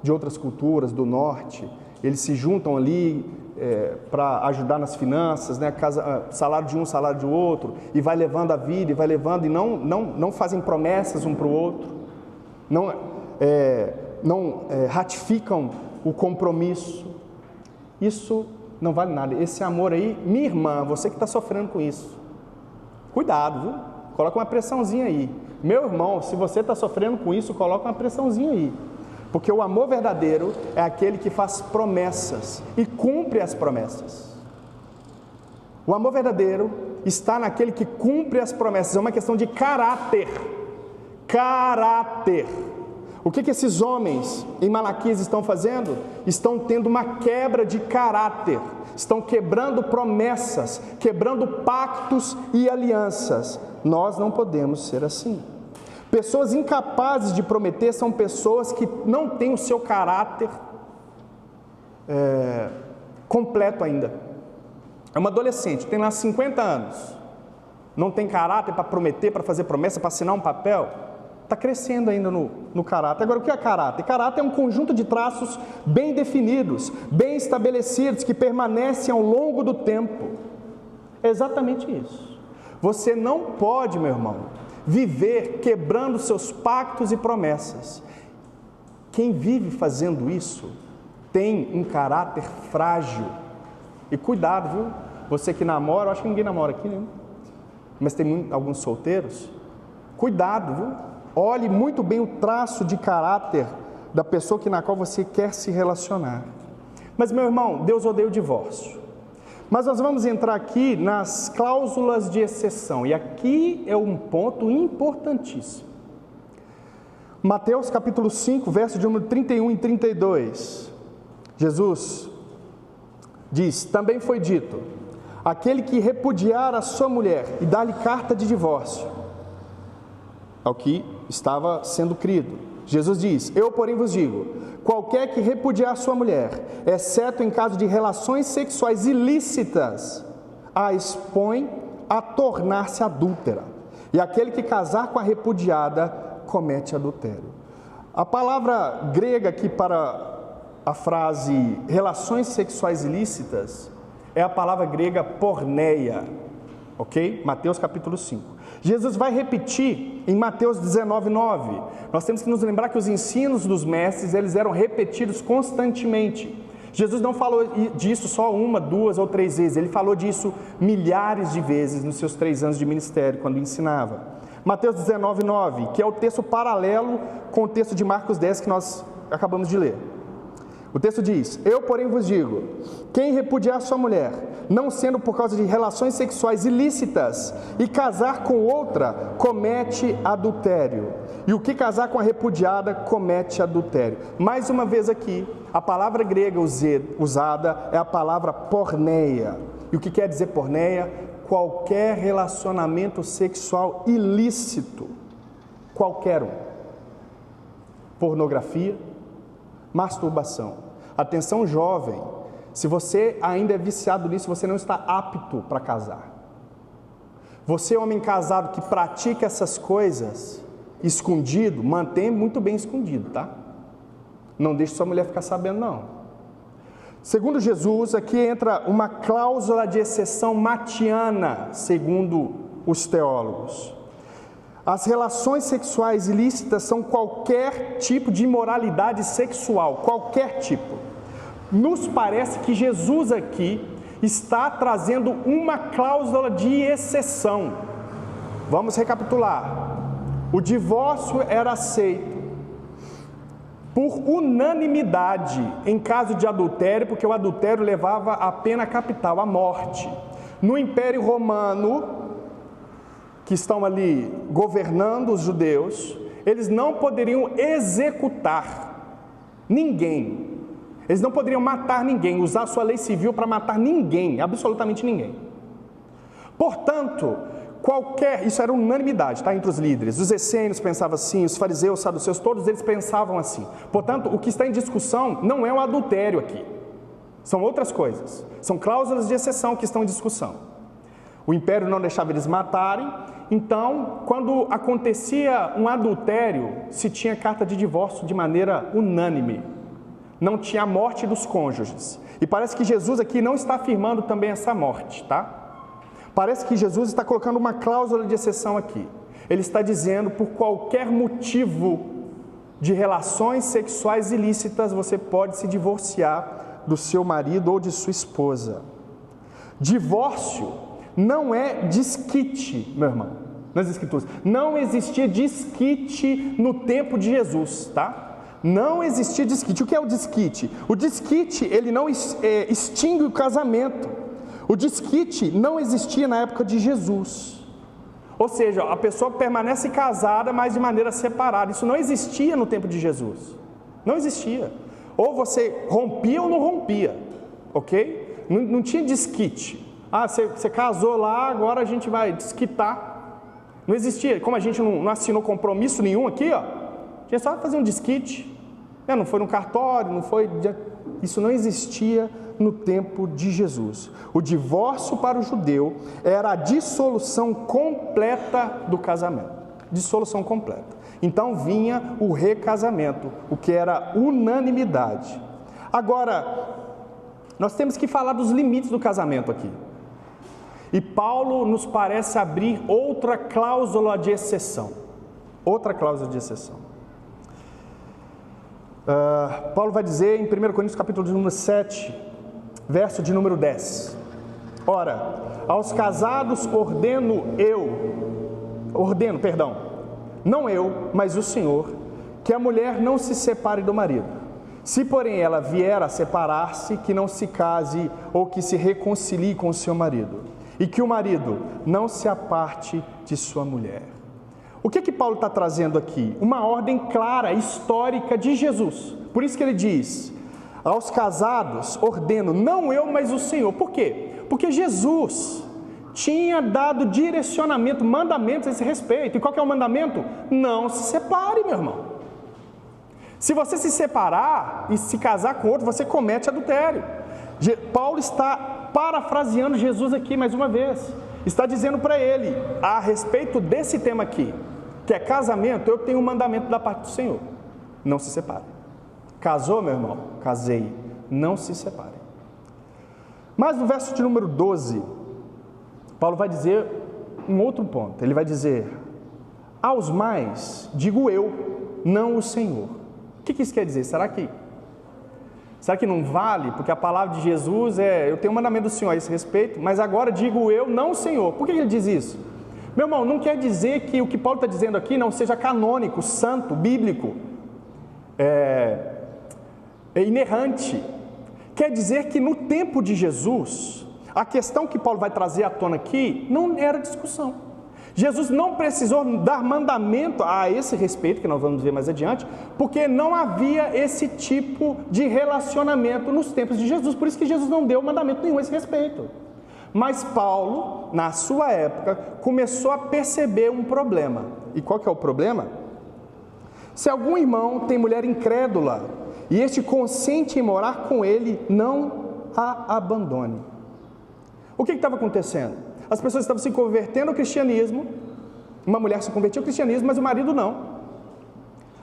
de outras culturas, do norte, eles se juntam ali para ajudar nas finanças, né? Salário de um, salário de outro, e vai levando a vida, e vai levando, e não fazem promessas um para o outro, não ratificam o compromisso. Isso não vale nada. Esse amor aí, minha irmã, você que está sofrendo com isso, cuidado, viu? Coloca uma pressãozinha aí. Meu irmão, se você está sofrendo com isso, coloca uma pressãozinha aí. Porque o amor verdadeiro é aquele que faz promessas e cumpre as promessas. O amor verdadeiro está naquele que cumpre as promessas. É uma questão de caráter. Caráter. O que esses homens em Malaquias estão fazendo? Estão tendo uma quebra de caráter. Estão quebrando promessas, quebrando pactos e alianças. Nós não podemos ser assim. Pessoas incapazes de prometer são pessoas que não têm o seu caráter completo ainda. É uma adolescente, tem lá 50 anos, não tem caráter para prometer, para fazer promessa, para assinar um papel, está crescendo ainda no caráter. Agora, o que é caráter? Caráter é um conjunto de traços bem definidos, bem estabelecidos, que permanecem ao longo do tempo. É exatamente isso. Você não pode, meu irmão, viver quebrando seus pactos e promessas. Quem vive fazendo isso tem um caráter frágil. E cuidado, viu? Você que namora, eu acho que ninguém namora aqui, né? Mas tem alguns solteiros. Cuidado, viu? Olhe muito bem o traço de caráter da pessoa na qual você quer se relacionar. Mas, meu irmão, Deus odeia o divórcio. Mas nós vamos entrar aqui nas cláusulas de exceção, e aqui é um ponto importantíssimo. Mateus capítulo 5, verso de número 31 e 32. Jesus diz, também foi dito, aquele que repudiar a sua mulher e dar-lhe carta de divórcio, ao que estava sendo crido. Jesus diz, eu porém vos digo, qualquer que repudiar sua mulher, exceto em caso de relações sexuais ilícitas, a expõe a tornar-se adúltera. E aquele que casar com a repudiada, comete adultério. A palavra grega aqui para a frase relações sexuais ilícitas é a palavra grega porneia, ok? Mateus capítulo 5. Jesus vai repetir em Mateus 19:9. Nós temos que nos lembrar que os ensinos dos mestres, eles eram repetidos constantemente. Jesus não falou disso só uma, duas ou três vezes, ele falou disso milhares de vezes nos seus 3 anos de ministério, quando ensinava. Mateus 19:9, que é o texto paralelo com o texto de Marcos 10 que nós acabamos de ler. O texto diz, eu porém vos digo, quem repudiar sua mulher, não sendo por causa de relações sexuais ilícitas, e casar com outra, comete adultério. E o que casar com a repudiada, comete adultério. Mais uma vez aqui, a palavra grega usada é a palavra porneia. E o que quer dizer porneia? Qualquer relacionamento sexual ilícito. Qualquer um. Pornografia, masturbação. Atenção, jovem, se você ainda é viciado nisso, você não está apto para casar. Você, homem casado que pratica essas coisas escondido, mantém muito bem escondido, tá? Não deixe sua mulher ficar sabendo, não. Segundo Jesus, aqui entra uma cláusula de exceção matiana, segundo os teólogos. As relações sexuais ilícitas são qualquer tipo de imoralidade sexual, qualquer tipo. Nos parece que Jesus aqui está trazendo uma cláusula de exceção. Vamos recapitular. O divórcio era aceito por unanimidade em caso de adultério, porque o adultério levava a pena capital, a morte. No Império Romano, que estão ali governando os judeus, eles não poderiam executar ninguém, eles não poderiam matar ninguém, usar sua lei civil para matar ninguém, absolutamente ninguém. Portanto, isso era unanimidade, tá, entre os líderes. Os essênios pensavam assim, os fariseus, os saduceus, todos eles pensavam assim. Portanto, o que está em discussão não é o adultério aqui. São outras coisas. São cláusulas de exceção que estão em discussão. O império não deixava eles matarem, então, quando acontecia um adultério, se tinha carta de divórcio de maneira unânime. Não tinha a morte dos cônjuges. E parece que Jesus aqui não está afirmando também essa morte, tá? Parece que Jesus está colocando uma cláusula de exceção aqui. Ele está dizendo, por qualquer motivo de relações sexuais ilícitas, você pode se divorciar do seu marido ou de sua esposa. Divórcio não é desquite, meu irmão, nas Escrituras. Não existia desquite no tempo de Jesus, tá? Não existia desquite. O que é o desquite? O desquite, ele não extingue o casamento. O desquite não existia na época de Jesus. Ou seja, a pessoa permanece casada, mas de maneira separada. Isso não existia no tempo de Jesus. Não existia. Ou você rompia ou não rompia, ok? Não tinha desquite. Ah, você casou lá, agora a gente vai desquitar. Não existia. Como a gente não assinou compromisso nenhum aqui, ó, tinha só fazer um desquite. Não foi no cartório, não foi... Isso não existia no tempo de Jesus. O divórcio para o judeu era a dissolução completa do casamento. Dissolução completa. Então vinha o recasamento, o que era unanimidade. Agora, nós temos que falar dos limites do casamento aqui. E Paulo nos parece abrir outra cláusula de exceção. Outra cláusula de exceção. Paulo vai dizer em 1 Coríntios capítulo de número 7, verso de número 10. Ora, aos casados não eu, mas o Senhor, que a mulher não se separe do marido. Se, porém, ela vier a separar-se, que não se case ou que se reconcilie com o seu marido, e que o marido não se aparte de sua mulher. O que Paulo está trazendo aqui? Uma ordem clara, histórica de Jesus. Por isso que ele diz, aos casados ordeno, não eu, mas o Senhor. Por quê? Porque Jesus tinha dado direcionamento, mandamentos a esse respeito. E qual que é o mandamento? Não se separe, meu irmão. Se você se separar e se casar com outro, você comete adultério. Paulo está parafraseando Jesus aqui mais uma vez. Está dizendo para ele, a respeito desse tema aqui, que é casamento, eu tenho um mandamento da parte do Senhor. Não se separe. Casou, meu irmão? Casei. Não se separe. Mas no verso de número 12, Paulo vai dizer um outro ponto. Ele vai dizer, aos mais, digo eu, não o Senhor. O que isso quer dizer? Será que não vale? Porque a palavra de Jesus eu tenho um mandamento do Senhor a esse respeito, mas agora digo eu, não o Senhor. Por que ele diz isso? Meu irmão, não quer dizer que o que Paulo está dizendo aqui não seja canônico, santo, bíblico, inerrante. Quer dizer que no tempo de Jesus, a questão que Paulo vai trazer à tona aqui não era discussão. Jesus não precisou dar mandamento a esse respeito, que nós vamos ver mais adiante, porque não havia esse tipo de relacionamento nos tempos de Jesus. Por isso que Jesus não deu mandamento nenhum a esse respeito. Mas Paulo, na sua época, começou a perceber um problema. E qual que é o problema? Se algum irmão tem mulher incrédula e este consente em morar com ele, não a abandone. O que estava acontecendo? As pessoas estavam se convertendo ao cristianismo, uma mulher se convertia ao cristianismo, mas o marido não.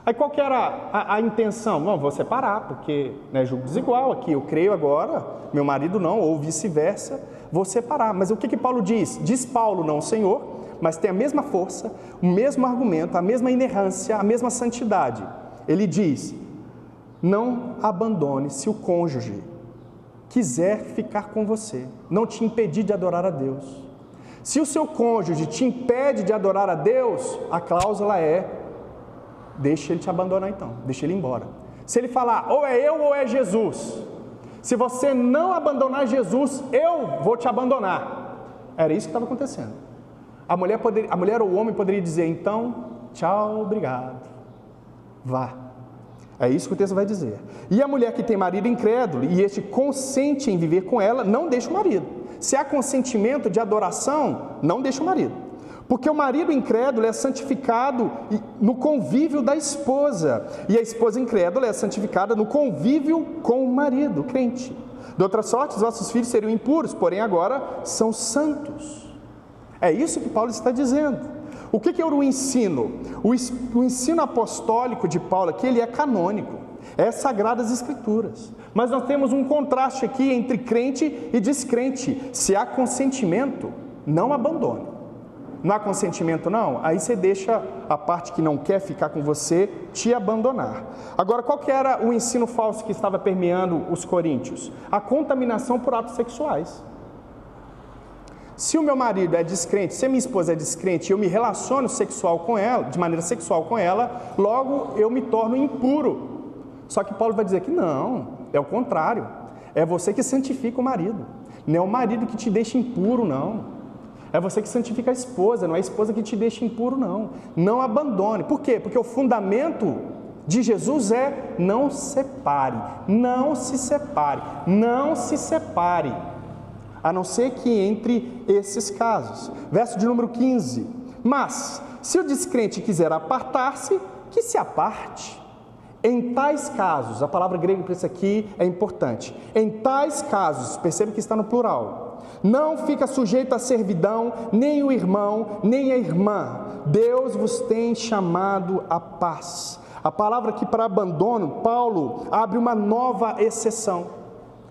Aí qual que era a intenção? Não, vou separar, porque é julgo desigual aqui, eu creio agora, meu marido não, ou vice-versa, vou separar. Mas o que Paulo diz? Diz Paulo, não o Senhor, mas tem a mesma força, o mesmo argumento, a mesma inerrância, a mesma santidade. Ele diz, não abandone se o cônjuge quiser ficar com você, não te impedir de adorar a Deus. Se o seu cônjuge te impede de adorar a Deus, a cláusula deixa ele te abandonar então, deixa ele ir embora. Se ele falar, ou é eu ou é Jesus, se você não abandonar Jesus, eu vou te abandonar. Era isso que estava acontecendo. A mulher ou o homem poderia dizer, então, tchau, obrigado, vá. É isso que o texto vai dizer. E a mulher que tem marido incrédulo e este consente em viver com ela, não deixa o marido. Se há consentimento de adoração, não deixa o marido. Porque o marido incrédulo é santificado no convívio da esposa. E a esposa incrédula é santificada no convívio com o marido, crente. De outra sorte, os vossos filhos seriam impuros, porém agora são santos. É isso que Paulo está dizendo. O que é o ensino? O ensino apostólico de Paulo aqui, ele é canônico, é Sagradas Escrituras. Mas nós temos um contraste aqui entre crente e descrente. Se há consentimento, não abandone. Não há consentimento não? Aí você deixa a parte que não quer ficar com você te abandonar. Agora, qual que era o ensino falso que estava permeando os coríntios? A contaminação por atos sexuais. Se o meu marido é descrente, se a minha esposa é descrente e eu me relaciono de maneira sexual com ela, logo eu me torno impuro. Só que Paulo vai dizer que não, é o contrário. É você que santifica o marido. Não é o marido que te deixa impuro, não. É você que santifica a esposa, não é a esposa que te deixa impuro, não. Não abandone. Por quê? Porque o fundamento de Jesus é não separe, não se separe, não se separe. A não ser que entre esses casos. Verso de número 15. Mas, se o descrente quiser apartar-se, que se aparte. Em tais casos, a palavra grega para isso aqui é importante. Em tais casos, perceba que está no plural. Não fica sujeito à servidão, nem o irmão, nem a irmã. Deus vos tem chamado à paz. A palavra aqui para abandono, Paulo abre uma nova exceção.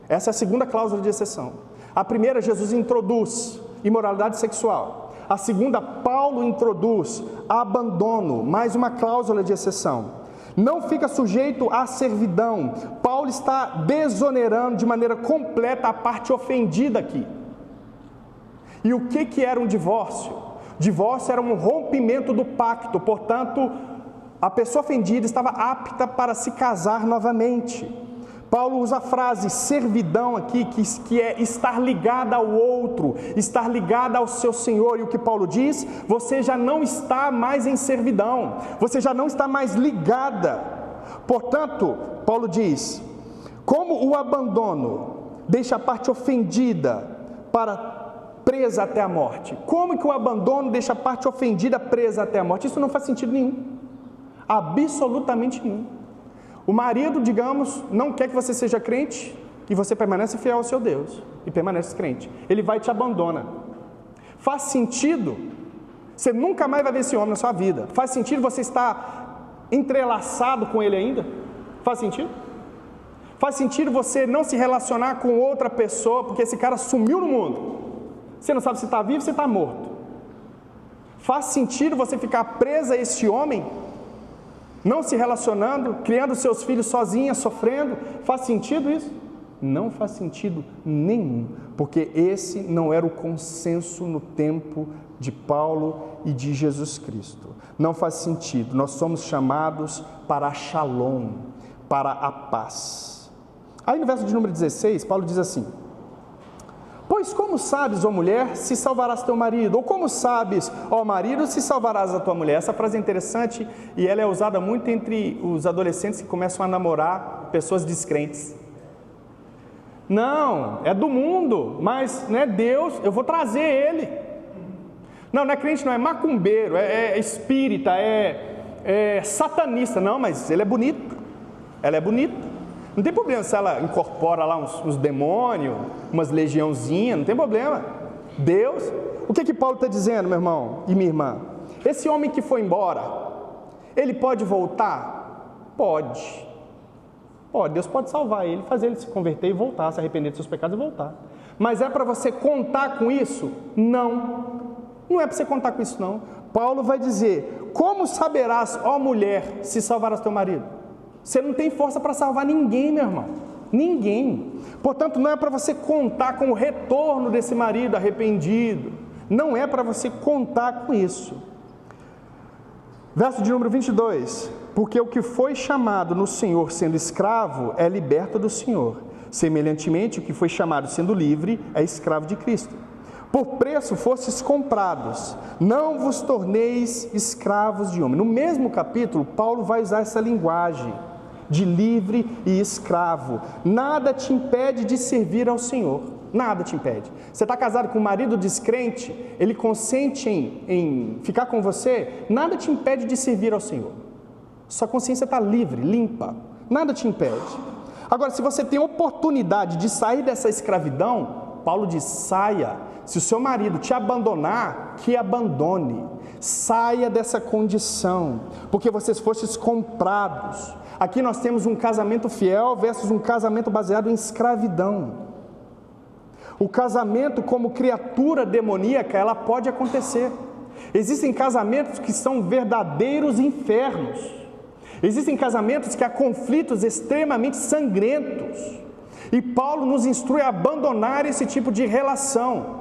Essa é a segunda cláusula de exceção. A primeira, Jesus introduz imoralidade sexual. A segunda, Paulo introduz abandono, mais uma cláusula de exceção. Não fica sujeito à servidão. Paulo está desonerando de maneira completa a parte ofendida aqui. E o que era um divórcio? Divórcio era um rompimento do pacto, portanto, a pessoa ofendida estava apta para se casar novamente. Paulo usa a frase servidão aqui, que é estar ligada ao outro, estar ligada ao seu Senhor. E o que Paulo diz? Você já não está mais em servidão, você já não está mais ligada. Portanto, Paulo diz, como o abandono deixa a parte ofendida presa até a morte. Como que o abandono deixa a parte ofendida presa até a morte? Isso não faz sentido nenhum, absolutamente nenhum. O marido, digamos, não quer que você seja crente e você permanece fiel ao seu Deus e permanece crente. Ele vai e te abandona. Faz sentido? Você nunca mais vai ver esse homem na sua vida. Faz sentido você estar entrelaçado com ele ainda? Faz sentido? Faz sentido você não se relacionar com outra pessoa porque esse cara sumiu no mundo? Você não sabe se está vivo ou se está morto. Faz sentido você ficar presa a esse homem? Não se relacionando, criando seus filhos sozinha, sofrendo? Faz sentido isso? Não faz sentido nenhum, porque esse não era o consenso no tempo de Paulo e de Jesus Cristo. Não faz sentido. Nós somos chamados para a shalom, para a paz. Aí no verso de número 16, Paulo diz assim: pois como sabes, ó mulher, se salvarás teu marido? Ou como sabes, ó marido, se salvarás a tua mulher? Essa frase é interessante e ela é usada muito entre os adolescentes que começam a namorar pessoas descrentes. Não, é do mundo, mas não é Deus, eu vou trazer ele. Não é crente, não, é macumbeiro, é espírita, é satanista. Não, mas ele é bonito, ela é bonita. Não tem problema se ela incorpora lá uns demônios, umas legiãozinhas, não tem problema. Deus, o que Paulo está dizendo, meu irmão e minha irmã? Esse homem que foi embora, ele pode voltar? Pode. Deus pode salvar ele, fazer ele se converter e voltar, se arrepender dos seus pecados e voltar. Mas é para você contar com isso? Não é para você contar com isso não. Paulo vai dizer, como saberás, ó mulher, se salvarás teu marido? Você não tem força para salvar ninguém, meu irmão. Ninguém. Portanto, não é para você contar com o retorno desse marido arrependido. Não é para você contar com isso. Verso de número 22. Porque o que foi chamado no Senhor sendo escravo é liberto do Senhor. Semelhantemente, o que foi chamado sendo livre é escravo de Cristo. Por preço fostes comprados, não vos torneis escravos de homem. No mesmo capítulo, Paulo vai usar essa linguagem de livre e escravo. Nada te impede de servir ao Senhor, nada te impede. Você está casado com um marido descrente, ele consente em ficar com você, nada te impede de servir ao Senhor. Sua consciência está livre, limpa, nada te impede. Agora, se você tem oportunidade de sair dessa escravidão, Paulo diz, saia. Se o seu marido te abandonar, que abandone. Saia dessa condição, porque vocês fostes comprados. Aqui nós temos um casamento fiel versus um casamento baseado em escravidão. O casamento como criatura demoníaca, ela pode acontecer. Existem casamentos que são verdadeiros infernos. Existem casamentos que há conflitos extremamente sangrentos. E Paulo nos instrui a abandonar esse tipo de relação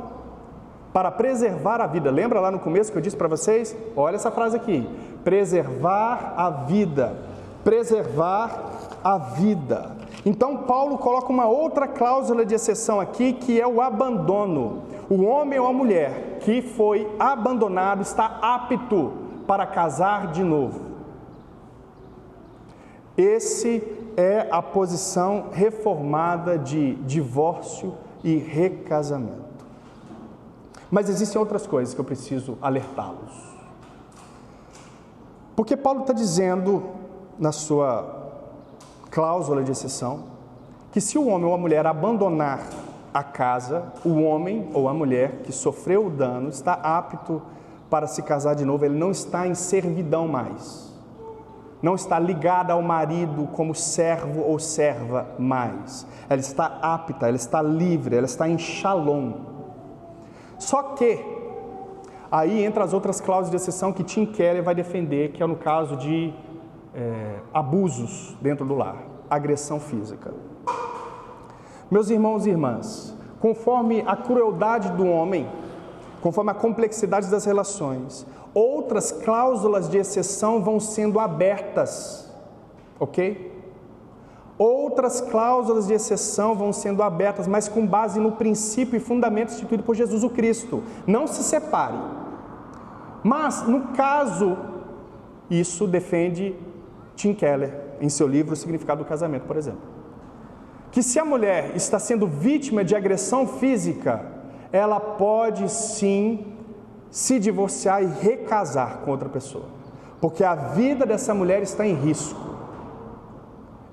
para preservar a vida. Lembra lá no começo que eu disse para vocês? Olha essa frase aqui. Preservar a vida. Preservar a vida. Então Paulo coloca uma outra cláusula de exceção aqui, que é o abandono. O homem ou a mulher que foi abandonado está apto para casar de novo. Esse é a posição reformada de divórcio e recasamento. Mas existem outras coisas que eu preciso alertá-los. Porque Paulo está dizendo, na sua cláusula de exceção, que se o homem ou a mulher abandonar a casa, o homem ou a mulher que sofreu o dano está apto para se casar de novo. Ele não está em servidão mais. Não está ligada ao marido como servo ou serva mais. Ela está apta, ela está livre, ela está em shalom. Só que, aí entra as outras cláusulas de exceção que Tim Keller vai defender, que é no caso de abusos dentro do lar, agressão física. Meus irmãos e irmãs, conforme a crueldade do homem, conforme a complexidade das relações, outras cláusulas de exceção vão sendo abertas, ok? Outras cláusulas de exceção vão sendo abertas, mas com base no princípio e fundamento instituído por Jesus o Cristo. Não se separe. Mas, no caso, isso defende Tim Keller, em seu livro O Significado do Casamento, por exemplo. Que se a mulher está sendo vítima de agressão física, ela pode sim se divorciar e recasar com outra pessoa. Porque a vida dessa mulher está em risco.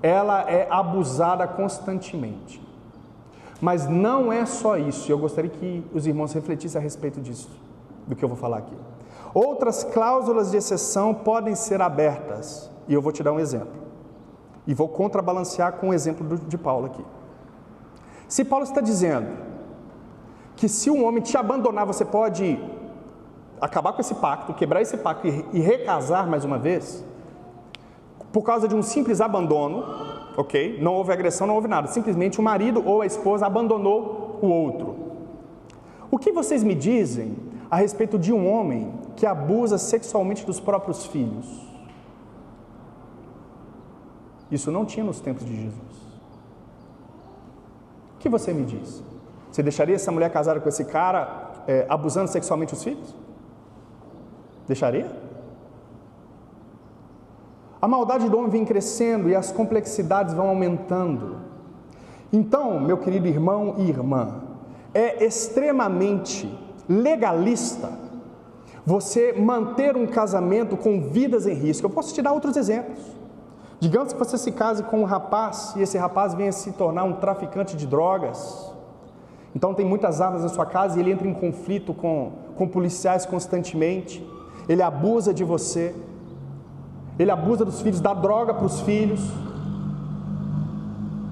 Ela é abusada constantemente. Mas não é só isso, eu gostaria que os irmãos refletissem a respeito disso, do que eu vou falar aqui. Outras cláusulas de exceção podem ser abertas, e eu vou te dar um exemplo. E vou contrabalancear com o exemplo de Paulo aqui. Se Paulo está dizendo que se um homem te abandonar, você pode acabar com esse pacto, quebrar esse pacto e recasar mais uma vez, por causa de um simples abandono, ok? Não houve agressão, não houve nada. Simplesmente o marido ou a esposa abandonou o outro. O que vocês me dizem a respeito de um homem que abusa sexualmente dos próprios filhos? Isso não tinha nos tempos de Jesus. O que você me diz? Você deixaria essa mulher casada com esse cara abusando sexualmente os filhos? Deixaria? A maldade do homem vem crescendo e as complexidades vão aumentando. Então, meu querido irmão e irmã, é extremamente legalista você manter um casamento com vidas em risco. Eu posso te dar outros exemplos. Digamos que você se case com um rapaz e esse rapaz venha se tornar um traficante de drogas. Então tem muitas armas na sua casa e ele entra em conflito com policiais constantemente. Ele abusa de você. Ele abusa dos filhos, dá droga para os filhos.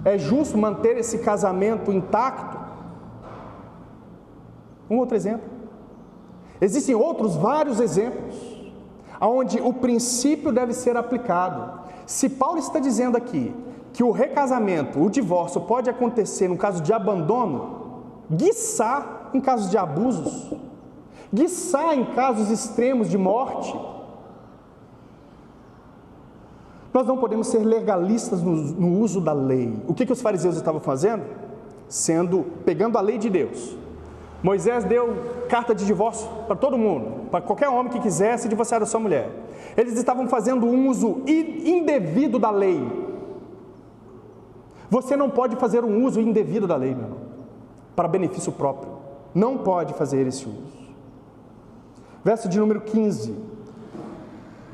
É justo manter esse casamento intacto? Um outro exemplo. Existem outros vários exemplos, onde o princípio deve ser aplicado. Se Paulo está dizendo aqui que o recasamento, o divórcio pode acontecer no caso de abandono, quiçá em casos de abusos, quiçá em casos extremos de morte, nós não podemos ser legalistas no uso da lei. O que os fariseus estavam fazendo? Pegando a lei de Deus. Moisés deu carta de divórcio para todo mundo, para qualquer homem que quisesse divorciar da sua mulher. Eles estavam fazendo um uso indevido da lei. Você não pode fazer um uso indevido da lei, meu irmão, para benefício próprio. Não pode fazer esse uso. Verso de número 15,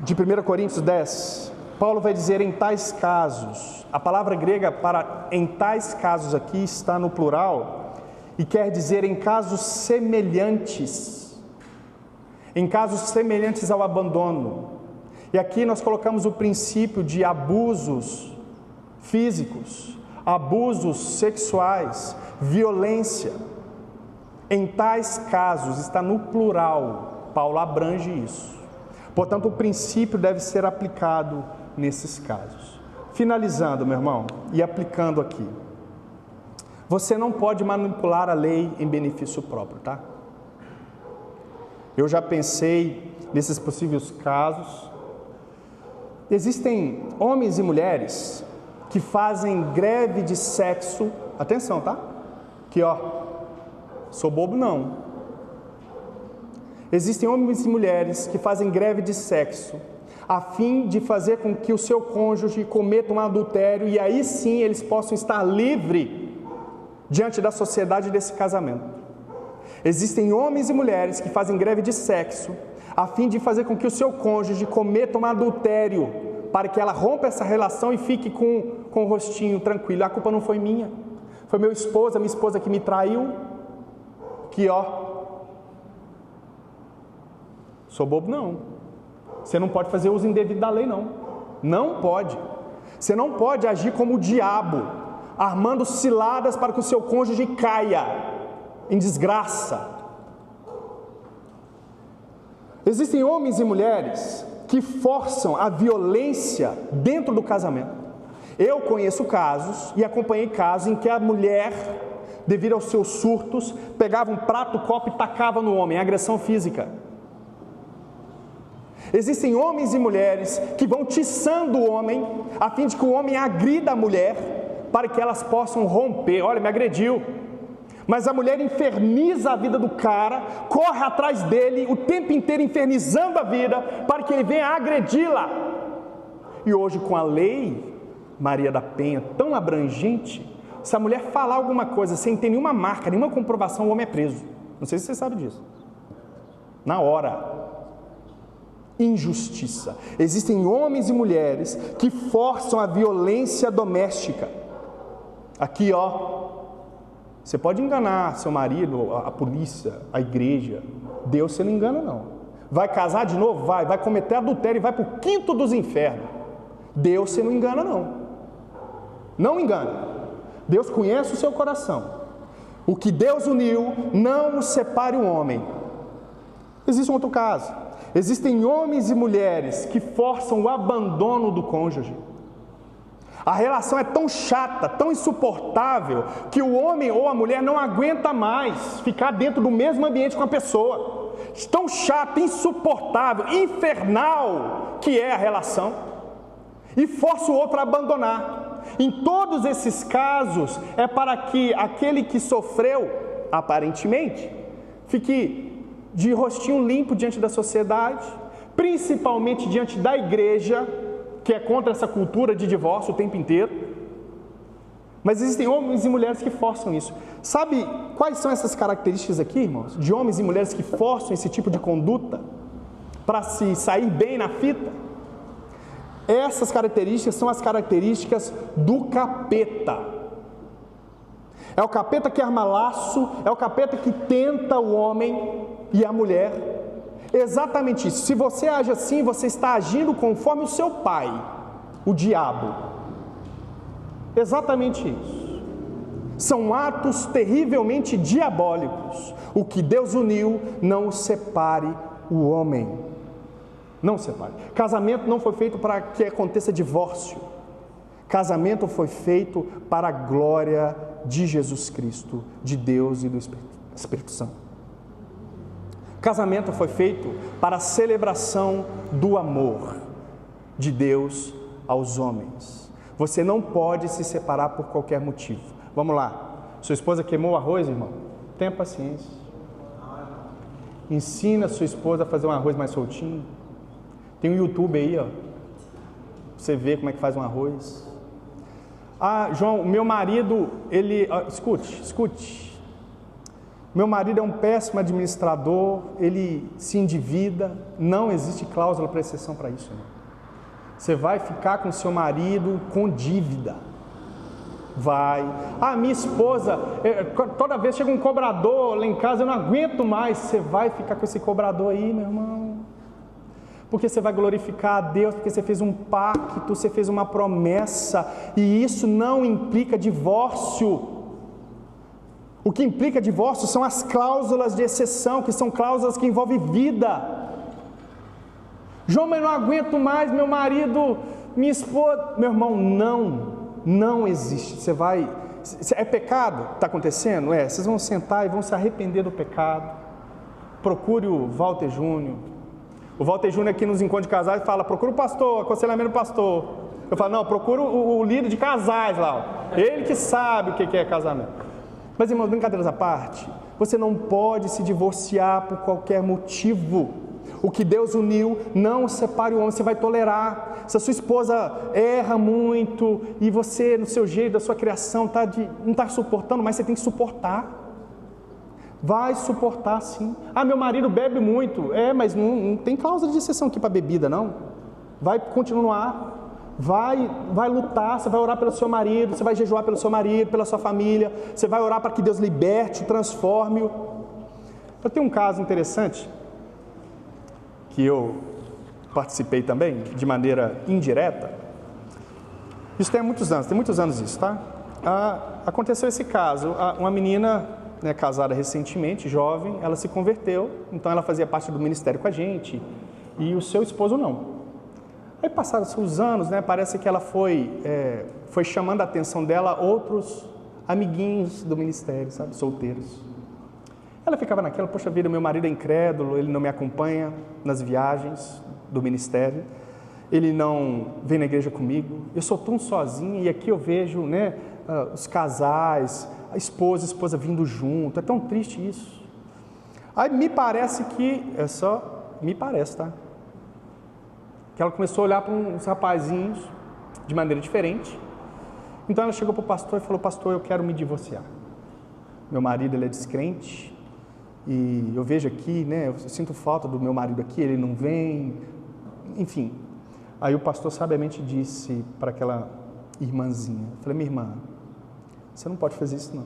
de 1 Coríntios 10. Paulo vai dizer em tais casos. A palavra grega para em tais casos aqui está no plural e quer dizer em casos semelhantes. Em casos semelhantes ao abandono. E aqui nós colocamos o princípio de abusos físicos, abusos sexuais, violência. Em tais casos, está no plural, Paulo abrange isso. Portanto, o princípio deve ser aplicado nesses casos. Finalizando, meu irmão, e aplicando aqui. Você não pode manipular a lei em benefício próprio, tá? Eu já pensei nesses possíveis casos. Existem homens e mulheres que fazem greve de sexo. Atenção, tá? Aqui, ó. Sou bobo, não. Existem homens e mulheres que fazem greve de sexo a fim de fazer com que o seu cônjuge cometa um adultério e aí sim eles possam estar livres diante da sociedade desse casamento. Existem homens e mulheres que fazem greve de sexo a fim de fazer com que o seu cônjuge cometa um adultério para que ela rompa essa relação e fique com o rostinho tranquilo. A culpa não foi minha, foi minha esposa que me traiu. Que ó, sou bobo não. Você não pode fazer uso indevido da lei não. Não pode. Você não pode agir como o diabo, armando ciladas para que o seu cônjuge caia em desgraça. Existem homens e mulheres que forçam a violência dentro do casamento. Eu conheço casos e acompanhei casos em que a mulher, devido aos seus surtos, pegava um prato, copo e tacava no homem, agressão física. Existem homens e mulheres que vão tiçando o homem, a fim de que o homem agrida a mulher, para que elas possam romper. Olha, me agrediu. Mas a mulher inferniza a vida do cara, corre atrás dele o tempo inteiro infernizando a vida, para que ele venha agredi-la. E hoje com a lei Maria da Penha tão abrangente, se a mulher falar alguma coisa sem ter nenhuma marca, nenhuma comprovação, o homem é preso. Não sei se você sabe disso. Na hora. Injustiça. Existem homens e mulheres que forçam a violência doméstica. Aqui, ó. Você pode enganar seu marido, a polícia, a igreja. Deus você não engana, não. Vai casar de novo? Vai cometer adultério e vai para o quinto dos infernos. Deus você não engana, não. Não engana. Deus conhece o seu coração. O que Deus uniu, não o separe o homem. Existe um outro caso. Existem homens e mulheres que forçam o abandono do cônjuge. A relação é tão chata, tão insuportável, que o homem ou a mulher não aguenta mais ficar dentro do mesmo ambiente com a pessoa. Tão chata, insuportável, infernal que é a relação. E força o outro a abandonar. Em todos esses casos, é para que aquele que sofreu, aparentemente, fique de rostinho limpo diante da sociedade, principalmente diante da igreja, que é contra essa cultura de divórcio o tempo inteiro. Mas existem homens e mulheres que forçam isso. Sabe quais são essas características aqui, irmãos? De homens e mulheres que forçam esse tipo de conduta para se sair bem na fita? Essas características são as características do capeta. É o capeta que arma laço, é o capeta que tenta o homem e a mulher. Exatamente isso. Se você age assim, você está agindo conforme o seu pai, o diabo. Exatamente isso. São atos terrivelmente diabólicos. O que Deus uniu, não o separe o homem. Não separe. Casamento não foi feito para que aconteça divórcio. Casamento foi feito para a glória de Jesus Cristo, de Deus e do Espírito Santo. Casamento foi feito para a celebração do amor de Deus aos homens. Você não pode se separar por qualquer motivo. Vamos lá. Sua esposa queimou o arroz, irmão? Tenha paciência. Ensina sua esposa a fazer um arroz mais soltinho. Tem um YouTube aí, ó. Você vê como é que faz um arroz. Ah, João, meu marido, ele... Escute. Meu marido é um péssimo administrador, ele se endivida. Não existe cláusula para exceção para isso, né? Você vai ficar com seu marido com dívida. Vai. Minha esposa, toda vez chega um cobrador lá em casa, eu não aguento mais. Você vai ficar com esse cobrador aí, meu irmão. Porque você vai glorificar a Deus, porque você fez um pacto, você fez uma promessa. E isso não implica divórcio. O que implica divórcio são as cláusulas de exceção, que são cláusulas que envolvem vida. João, mas eu não aguento mais, meu marido, minha esposa. Meu irmão, não existe. Você vai... É pecado? Está acontecendo? Vocês vão sentar e vão se arrepender do pecado. Procure o Walter Júnior. O Walter Júnior aqui nos encontros de casais fala, procura o pastor, aconselhamento do pastor. Eu falo, não, procura o líder de casais lá. Ele que sabe o que é casamento. Mas, irmãos, brincadeiras à parte, você não pode se divorciar por qualquer motivo. O que Deus uniu, não separe o homem, você vai tolerar. Se a sua esposa erra muito e você, no seu jeito, da sua criação, não está suportando, mas você tem que suportar. Vai suportar sim. Meu marido bebe muito. Mas não tem cláusula de exceção aqui para bebida, não. Vai continuar. Vai lutar, você vai orar pelo seu marido, você vai jejuar pelo seu marido, pela sua família, você vai orar para que Deus liberte, transforme-o. Eu tenho um caso interessante, que eu participei também, de maneira indireta. Isso tem muitos anos isso, tá? Aconteceu esse caso, uma menina, né, casada recentemente, jovem, ela se converteu, então ela fazia parte do ministério com a gente, e o seu esposo não. Aí passaram-se os anos, né, parece que ela foi chamando a atenção dela outros amiguinhos do ministério, sabe, solteiros. Ela ficava naquela, poxa vida, meu marido é incrédulo, ele não me acompanha nas viagens do ministério, ele não vem na igreja comigo, eu sou tão sozinha e aqui eu vejo, né, os casais, a esposa vindo junto, é tão triste isso. Aí me parece que, me parece, tá? Que ela começou a olhar para uns rapazinhos de maneira diferente. Então ela chegou para o pastor e falou, pastor, eu quero me divorciar. Meu marido, ele é descrente e eu vejo aqui, né, eu sinto falta do meu marido aqui, ele não vem, enfim. Aí o pastor sabiamente disse para aquela irmãzinha, eu falei, minha irmã, você não pode fazer isso não.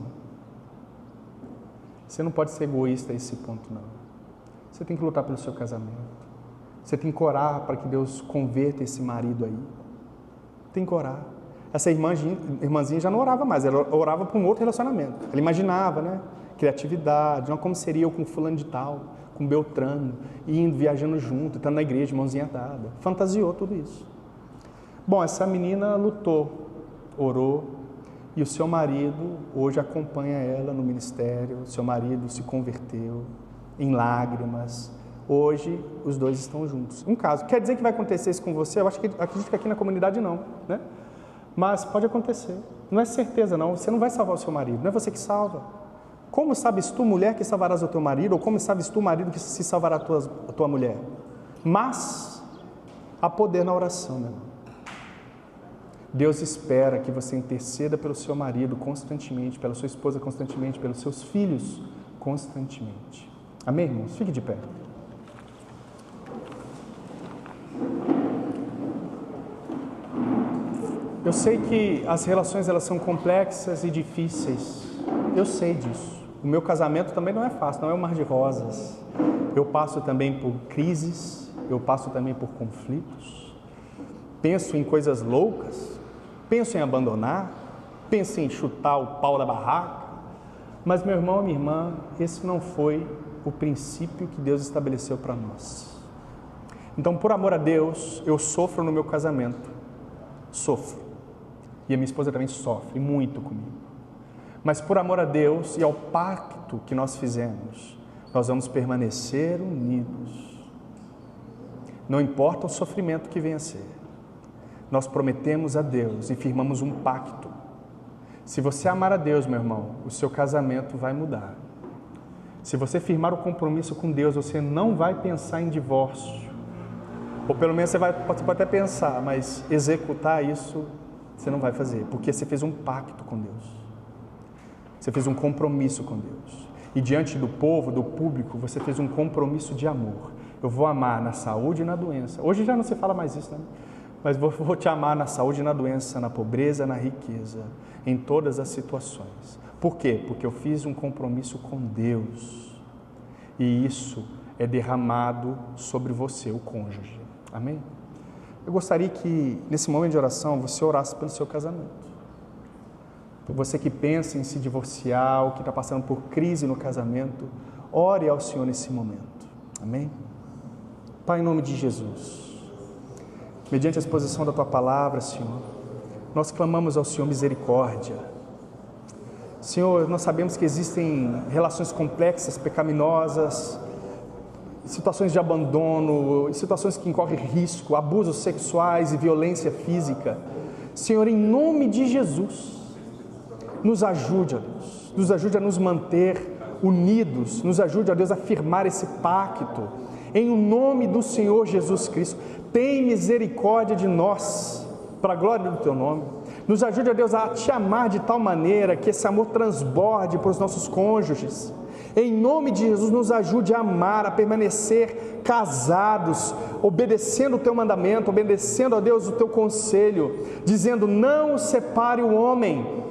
Você não pode ser egoísta a esse ponto não. Você tem que lutar pelo seu casamento. Você tem que orar para que Deus converta esse marido aí. Tem que orar. Essa irmãzinha já não orava mais, ela orava para um outro relacionamento. Ela imaginava, né? Criatividade, não, como seria eu com fulano de tal, com Beltrano, indo, viajando junto, estando na igreja, mãozinha dada. Fantasiou tudo isso. Bom, essa menina lutou, orou, e o seu marido hoje acompanha ela no ministério, o seu marido se converteu em lágrimas. Hoje, os dois estão juntos. Um caso, quer dizer que vai acontecer isso com você? Eu acredito que aqui na comunidade não, né? Mas pode acontecer. Não é certeza não, você não vai salvar o seu marido, não é você que salva. Como sabes tu, mulher, que salvarás o teu marido? Ou como sabes tu, marido, que se salvará a tua mulher? Mas, há poder na oração, meu irmão. Deus espera que você interceda pelo seu marido constantemente, pela sua esposa constantemente, pelos seus filhos constantemente. Amém, irmãos? Fique de pé. Eu sei que as relações elas são complexas e difíceis. Eu sei disso. O meu casamento também não é fácil, não é um mar de rosas. Eu passo também por crises, eu passo também por conflitos. Penso em coisas loucas, penso em abandonar, penso em chutar o pau da barraca. Mas, meu irmão e minha irmã, esse não foi o princípio que Deus estabeleceu para nós. Então, por amor a Deus, eu sofro no meu casamento. Sofro. E a minha esposa também sofre muito comigo. Mas por amor a Deus e ao pacto que nós fizemos, nós vamos permanecer unidos. Não importa o sofrimento que venha a ser. Nós prometemos a Deus e firmamos um pacto. Se você amar a Deus, meu irmão, o seu casamento vai mudar. Se você firmar o compromisso com Deus, você não vai pensar em divórcio. Ou pelo menos você pode até pensar, mas executar isso você não vai fazer, porque você fez um pacto com Deus. Você fez um compromisso com Deus. E diante do povo, do público, você fez um compromisso de amor. Eu vou amar na saúde e na doença. Hoje já não se fala mais isso, né? mas vou te amar na saúde e na doença, na pobreza, na riqueza, em todas as situações. Por quê? Porque eu fiz um compromisso com Deus, e isso é derramado sobre você, o cônjuge. Amém? Eu gostaria que, nesse momento de oração, você orasse pelo seu casamento. Por você que pensa em se divorciar, ou que está passando por crise no casamento, ore ao Senhor nesse momento. Amém? Pai, em nome de Jesus, mediante a exposição da Tua palavra, Senhor, nós clamamos ao Senhor misericórdia. Senhor, nós sabemos que existem relações complexas, pecaminosas, situações de abandono, situações que incorrem risco, abusos sexuais e violência física. Senhor, em nome de Jesus, nos ajude, ó Deus, nos ajude a nos manter unidos, nos ajude, ó Deus, a firmar esse pacto, em nome do Senhor Jesus Cristo. Tem misericórdia de nós, para a glória do Teu nome. Nos ajude, ó Deus, a Te amar de tal maneira que esse amor transborde para os nossos cônjuges. Em nome de Jesus, nos ajude a amar, a permanecer casados, obedecendo o Teu mandamento, obedecendo, ó Deus, o Teu conselho, dizendo: não separe o homem.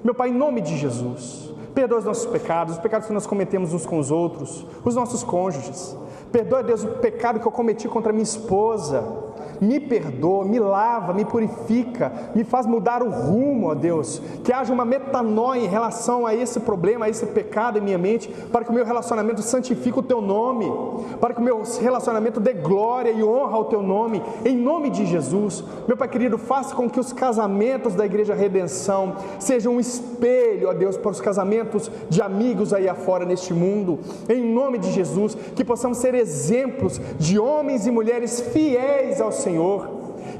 Meu Pai, em nome de Jesus, perdoa os nossos pecados, os pecados que nós cometemos uns com os outros, os nossos cônjuges. Perdoa, Deus, o pecado que eu cometi contra minha esposa. Me perdoa, me lava, me purifica, me faz mudar o rumo, ó Deus. Que haja uma metanoia em relação a esse problema, a esse pecado em minha mente, para que o meu relacionamento santifique o Teu nome, para que o meu relacionamento dê glória e honra ao Teu nome, em nome de Jesus. Meu Pai querido, faça com que os casamentos da Igreja Redenção sejam um espelho, ó Deus, para os casamentos de amigos aí afora neste mundo, em nome de Jesus. Que possamos ser exemplos de homens e mulheres fiéis ao Senhor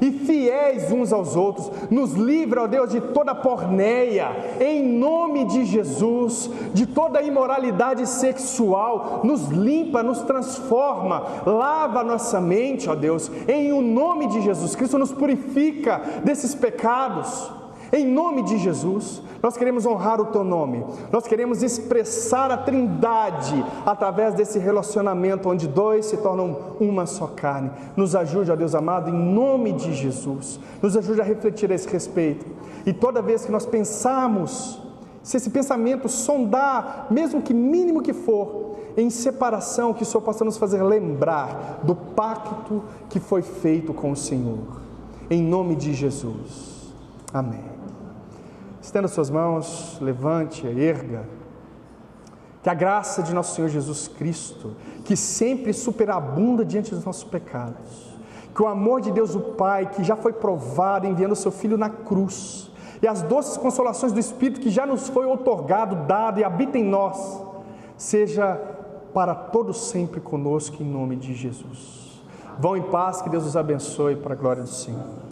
e fiéis uns aos outros. Nos livra, ó Deus, de toda porneia, em nome de Jesus, de toda imoralidade sexual. Nos limpa, nos transforma, lava a nossa mente, ó Deus, em o nome de Jesus Cristo. Nos purifica desses pecados, em nome de Jesus. Nós queremos honrar o Teu nome, nós queremos expressar a Trindade através desse relacionamento onde dois se tornam uma só carne. Nos ajude, ó Deus amado, em nome de Jesus, nos ajude a refletir a esse respeito. E toda vez que nós pensarmos, se esse pensamento sondar, mesmo que mínimo que for, em separação, que o Senhor possa nos fazer lembrar do pacto que foi feito com o Senhor, em nome de Jesus. Amém. Estenda suas mãos, levante, erga. Que a graça de nosso Senhor Jesus Cristo, que sempre superabunda diante dos nossos pecados, que o amor de Deus o Pai, que já foi provado enviando o seu Filho na cruz, e as doces consolações do Espírito que já nos foi outorgado, dado e habita em nós, seja para todos sempre conosco, em nome de Jesus. Vão em paz, que Deus os abençoe para a glória do Senhor.